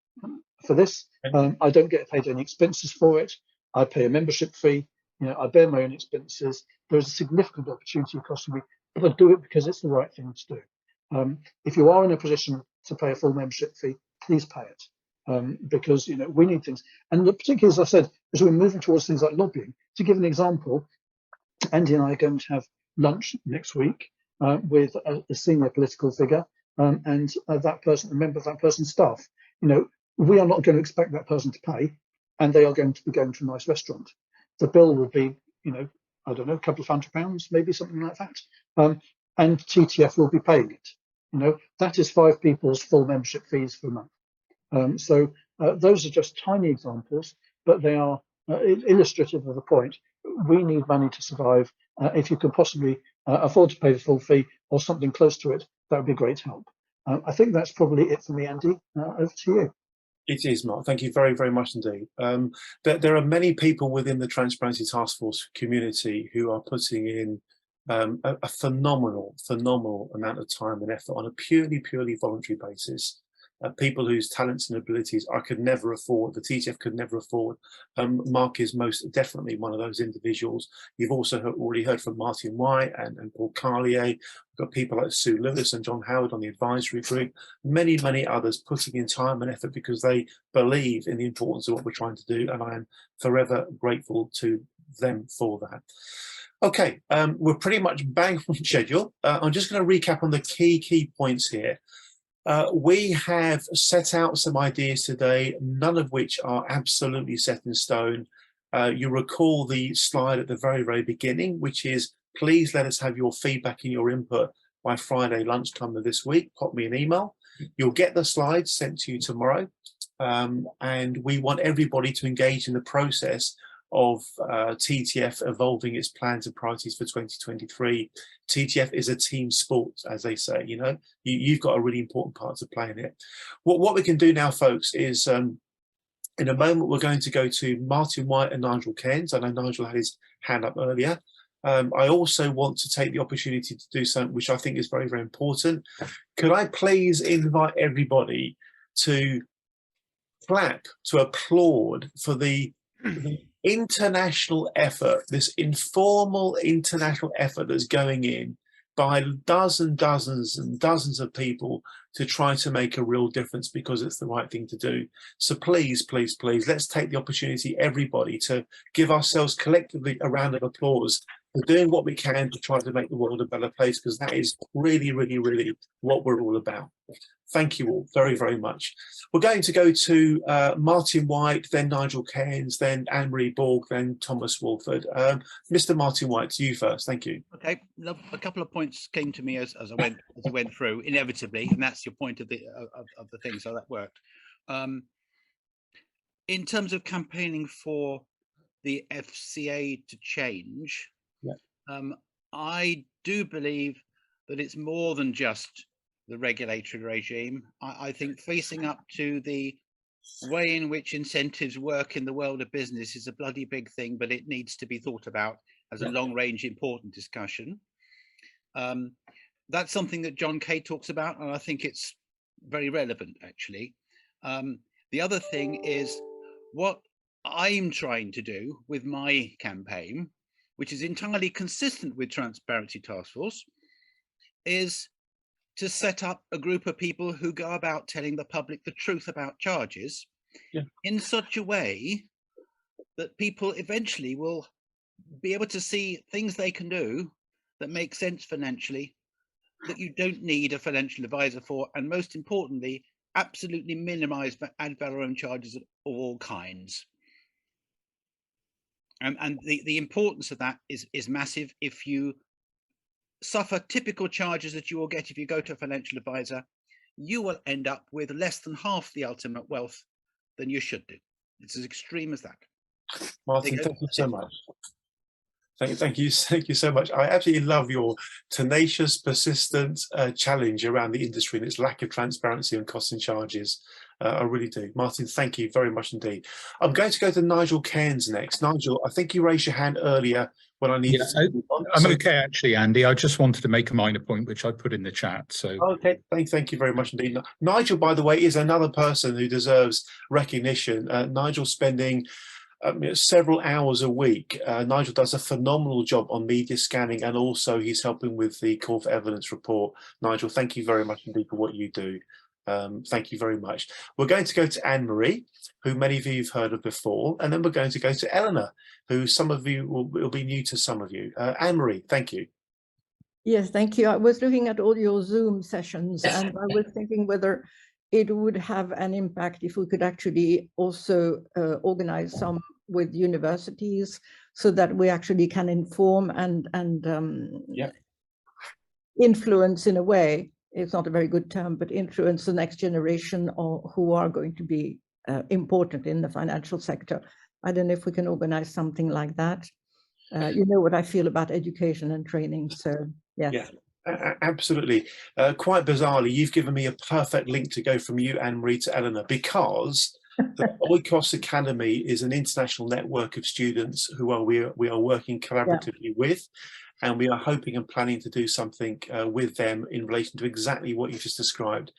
for this. I don't get paid any expenses for it. I pay a membership fee. I bear my own expenses. There is a significant opportunity costing me, but I do it because it's the right thing to do. If you are in a position to pay a full membership fee, please pay it. Because we need things, and particularly as I said, as we're moving towards things like lobbying. To give an example, Andy and I are going to have lunch next week with a senior political figure and that person, a member of that person's staff. We are not going to expect that person to pay, and they are going to be going to a nice restaurant. The bill will be, I don't know, a couple of £100, maybe something like that, and TTF will be paying it. That is 5 people's full membership fees for a month. So those are just tiny examples, but they are illustrative of the point. We need money to survive. If you can possibly afford to pay the full fee or something close to it, that would be great help. I think that's probably it for me, Andy. Over to you. It is, Mark. Thank you very, very much indeed. There are many people within the Transparency Task Force community who are putting in a phenomenal amount of time and effort on a purely voluntary basis. People whose talents and abilities I could never afford, the TTF could never afford. Mark is most definitely one of those individuals. You've also already heard from Martin White and Paul Carlier. We've got people like Sue Lewis and John Howard on the advisory group. Many others putting in time and effort because they believe in the importance of what we're trying to do, and I am forever grateful to them for that. Okay, we're pretty much bang on schedule. I'm just going to recap on the key points here. We have set out some ideas today, none of which are absolutely set in stone. You recall the slide at the very beginning, which is please let us have your feedback and your input by Friday lunchtime of this week. Pop me an email. You'll get the slides sent to you tomorrow. And we want everybody to engage in the process of TTF evolving its plans and priorities for 2023. TTF is a team sport, as they say. You've got a really important part to play in it. What we can do now, folks, is in a moment we're going to go to Martin White and Nigel Cairns. I know Nigel had his hand up earlier. I also want to take the opportunity to do something which I think is very important. Could I please invite everybody to clap, to applaud for the international effort, this informal international effort that's going in by dozens and dozens of people to try to make a real difference because it's the right thing to do. So please, let's take the opportunity, everybody, to give ourselves collectively a round of applause we're doing what we can to try to make the world a better place, because that is really, really, really what we're all about. Thank you all very, very much. We're going to go to Martin White, then Nigel Cairns, then Anne-Marie Borg, then Thomas Walford. Mr. Martin White, to you first. Thank you. Okay, a couple of points came to me as I went through, inevitably, and that's your point of the thing. So that worked. In terms of campaigning for the FCA to change, I do believe that it's more than just the regulatory regime. I think facing up to the way in which incentives work in the world of business is a bloody big thing, but it needs to be thought about as a long-range important discussion. That's something that John Kay talks about, and I think it's very relevant, actually. The other thing is what I'm trying to do with my campaign, which is entirely consistent with Transparency Task Force, is to set up a group of people who go about telling the public the truth about charges in such a way that people eventually will be able to see things they can do that make sense financially, that you don't need a financial advisor for, and most importantly, absolutely minimize ad valorem charges of all kinds. And the importance of that is massive. If you suffer typical charges that you will get if you go to a financial advisor, you will end up with less than half the ultimate wealth than you should do. It's as extreme as that. Martin, thank you so much. Thank you so much. I absolutely love your tenacious, persistent challenge around the industry and its lack of transparency and costs and charges. I really do. Martin, thank you very much indeed. I'm going to go to Nigel Cairns next. Nigel, I think you raised your hand earlier when I needed to move on. I'm okay, actually, Andy. I just wanted to make a minor point, which I put in the chat. So okay, thank you very much indeed. Nigel, by the way, is another person who deserves recognition. Nigel spending several hours a week. Nigel does a phenomenal job on media scanning, and also he's helping with the Call for Evidence report. Nigel, thank you very much indeed for what you do. Thank you very much. We're going to go to Anne-Marie, who many of you have heard of before, and then we're going to go to Eleanor, who some of you will be new to some of you. Anne-Marie, thank you. Yes, thank you. I was looking at all your Zoom sessions and I was thinking whether it would have an impact if we could actually also organize some with universities so that we actually can inform and influence in a way. It's not a very good term, but influence the next generation or who are going to be important in the financial sector. I don't know if we can organize something like that. You know what I feel about education and training, so yes. Yeah. Absolutely. Quite bizarrely, you've given me a perfect link to go from you, Anne-Marie, to Eleanor, because the Oikos Academy is an international network of students who we are working collaboratively with, and we are hoping and planning to do something with them in relation to exactly what you just described.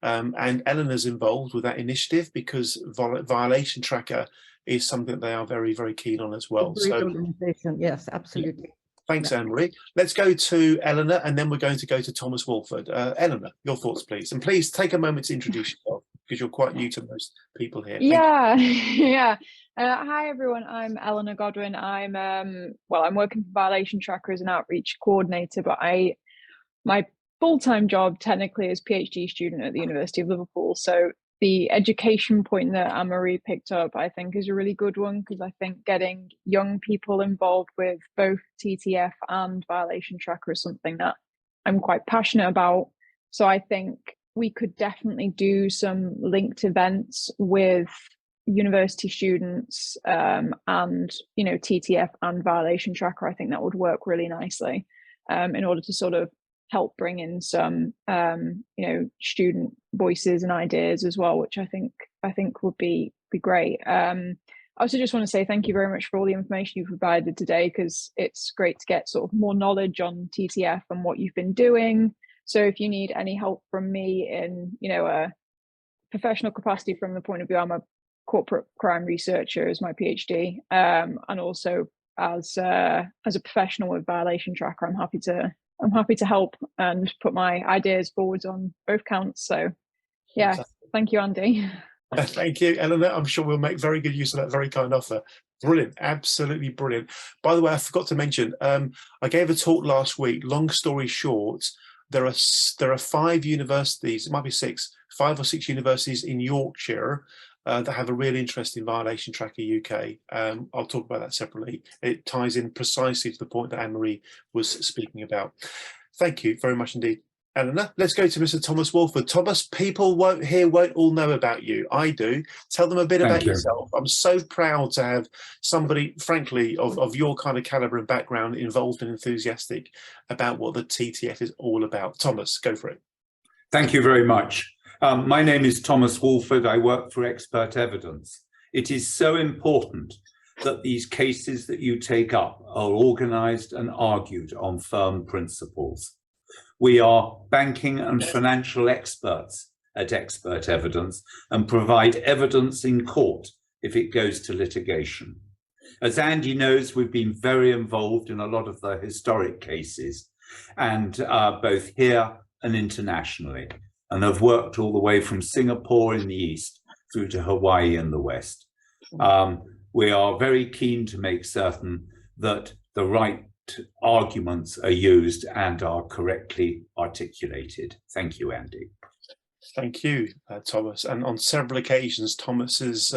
And Eleanor's involved with that initiative because Violation Tracker is something they are very, very keen on as well. So, organization. Yes, absolutely. Thanks, Anne-Marie. Let's go to Eleanor, and then we're going to go to Thomas Walford. Eleanor, your thoughts, please. And please take a moment to introduce yourself, because you're quite new to most people here. Yeah. Hi, everyone. I'm Eleanor Godwin. I'm working for Violation Tracker as an outreach coordinator, but my full-time job technically is PhD student at the University of Liverpool. So the education point that Anne-Marie picked up, I think, is a really good one, because I think getting young people involved with both TTF and Violation Tracker is something that I'm quite passionate about. So I think we could definitely do some linked events with university students and, you know, TTF and Violation Tracker. I think that would work really nicely in order to sort of help bring in some you know, student voices and ideas as well, which I think would be great. I also just want to say thank you very much for all the information you've provided today, because it's great to get sort of more knowledge on TTF and what you've been doing. So if you need any help from me in, you know, a professional capacity from the point of view, I'm a corporate crime researcher as my PhD, and also as a professional with Violation Tracker, I'm happy to help and put my ideas forwards on both counts. So yeah, thank you, Andy. Thank you, Eleanor. I'm sure we'll make very good use of that very kind offer. Brilliant, absolutely brilliant. By the way, I forgot to mention, I gave a talk last week. Long story short, there are 5 universities, it might be 6, 5 or 6 universities in Yorkshire that have a really interesting violation tracker UK. I'll talk about that separately. It ties in precisely to the point that Anne-Marie was speaking about. Thank you very much indeed. Eleanor, let's go to Mr. Thomas Wolford. Thomas, people won't all know about you. I do. Tell them a bit about yourself. I'm so proud to have somebody, frankly, of your kind of caliber and background involved and enthusiastic about what the TTF is all about. Thomas, go for it. Thank you very much. My name is Thomas Wolford. I work for Expert Evidence. It is so important that these cases that you take up are organised and argued on firm principles. We are banking and financial experts at Expert Evidence and provide evidence in court if it goes to litigation. As Andy knows, we've been very involved in a lot of the historic cases, and both here and internationally, and have worked all the way from Singapore in the east through to Hawaii in the west. We are very keen to make certain that the right arguments are used and are correctly articulated. Thank you, Andy. Thank you, Thomas. And on several occasions, Thomas's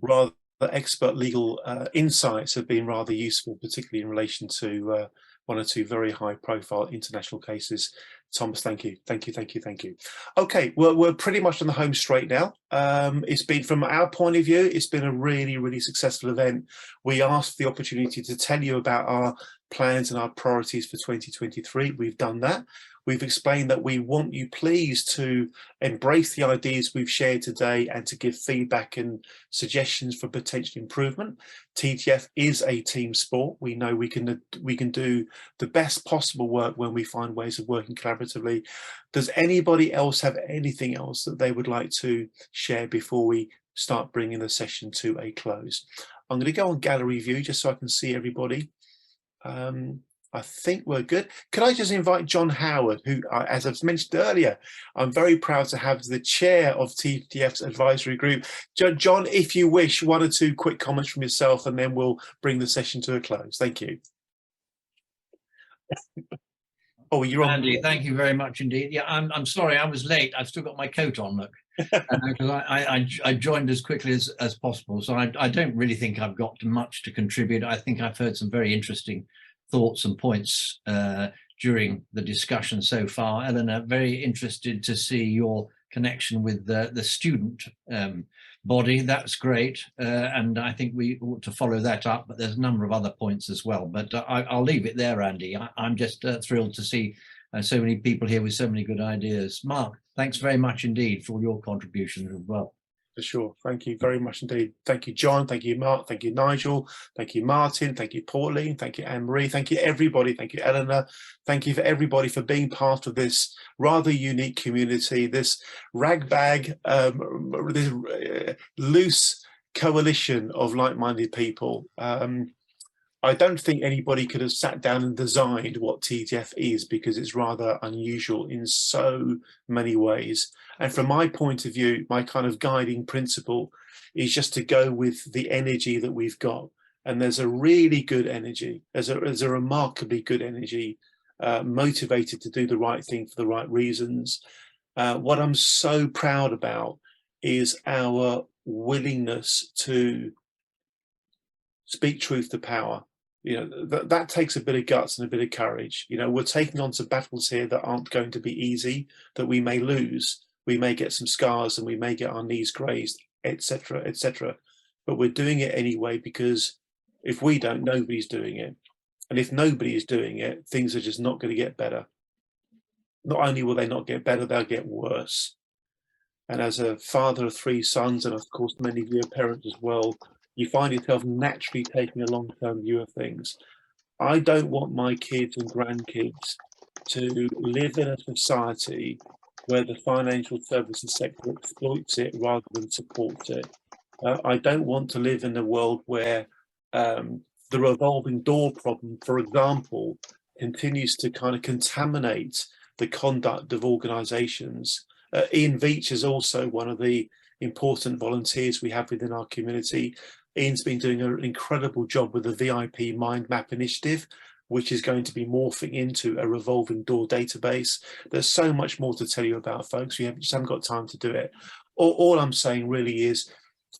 rather expert legal insights have been rather useful, particularly in relation to 1 or 2 very high-profile international cases. Thomas, thank you, thank you, thank you, thank you. Okay, well, we're pretty much on the home straight now. It's been, from our point of view, it's been a really, really successful event. We asked for the opportunity to tell you about our plans and our priorities for 2023. We've done that. We've explained that we want you please to embrace the ideas we've shared today and to give feedback and suggestions for potential improvement. TTF is a team sport. We know we can do the best possible work when we find ways of working collaboratively. Does anybody else have anything else that they would like to share before we start bringing the session to a close? I'm going to go on gallery view just so I can see everybody. I think we're good. Can I just invite John Howard, who, as I've mentioned earlier, I'm very proud to have the chair of TTF's advisory group. John, if you wish, 1 or 2 quick comments from yourself, and then we'll bring the session to a close. Thank you. Oh, you're on. Andy, thank you very much indeed. Yeah, I'm sorry I was late. I've still got my coat on, look. Because I joined as quickly as possible. So I don't really think I've got much to contribute. I think I've heard some very interesting thoughts and points during the discussion so far. Eleanor, very interested to see your connection with the student body. That's great, and I think we ought to follow that up, but there's a number of other points as well. But I'll leave it there, Andy. I'm just thrilled to see so many people here with so many good ideas. Mark, thanks very much indeed for all your contributions as well. For sure. Thank you very much indeed. Thank you, John. Thank you, Mark. Thank you, Nigel. Thank you, Martin. Thank you, Pauline. Thank you, Anne-Marie. Thank you, everybody. Thank you, Eleanor. Thank you for everybody for being part of this rather unique community, this ragbag, this loose coalition of like-minded people. I don't think anybody could have sat down and designed what TTF is, because it's rather unusual in so many ways. And from my point of view, my kind of guiding principle is just to go with the energy that we've got. And there's a really good energy, there's a remarkably good energy, motivated to do the right thing for the right reasons. What I'm so proud about is our willingness to speak truth to power. You know, that takes a bit of guts and a bit of courage. You know, we're taking on some battles here that aren't going to be easy, that we may lose, we may get some scars, and we may get our knees grazed, etc., etc. But we're doing it anyway, because if we don't, nobody's doing it. And if nobody is doing it, things are just not going to get better. Not only will they not get better, they'll get worse. And as a father of 3 sons, and of course many of you are parents as well, you find yourself naturally taking a long-term view of things. I don't want my kids and grandkids to live in a society where the financial services sector exploits it rather than supports it. I don't want to live in a world where the revolving door problem, for example, continues to kind of contaminate the conduct of organisations. Ian Veach is also one of the important volunteers we have within our community. Ian's been doing an incredible job with the VIP Mind Map initiative, which is going to be morphing into a revolving door database. There's so much more to tell you about, folks. We just haven't got time to do it. All I'm saying really is,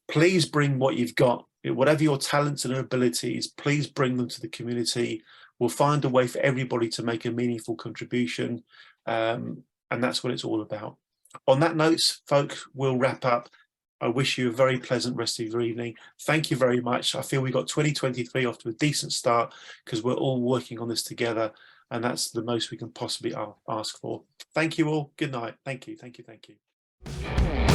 please bring what you've got, whatever your talents and abilities, please bring them to the community. We'll find a way for everybody to make a meaningful contribution. And that's what it's all about. On that note, folks, we'll wrap up. I wish you a very pleasant rest of your evening. Thank you very much. I feel we got 2023 off to a decent start because we're all working on this together, and that's the most we can possibly ask for. Thank you all. Good night. Thank you. Thank you. Thank you.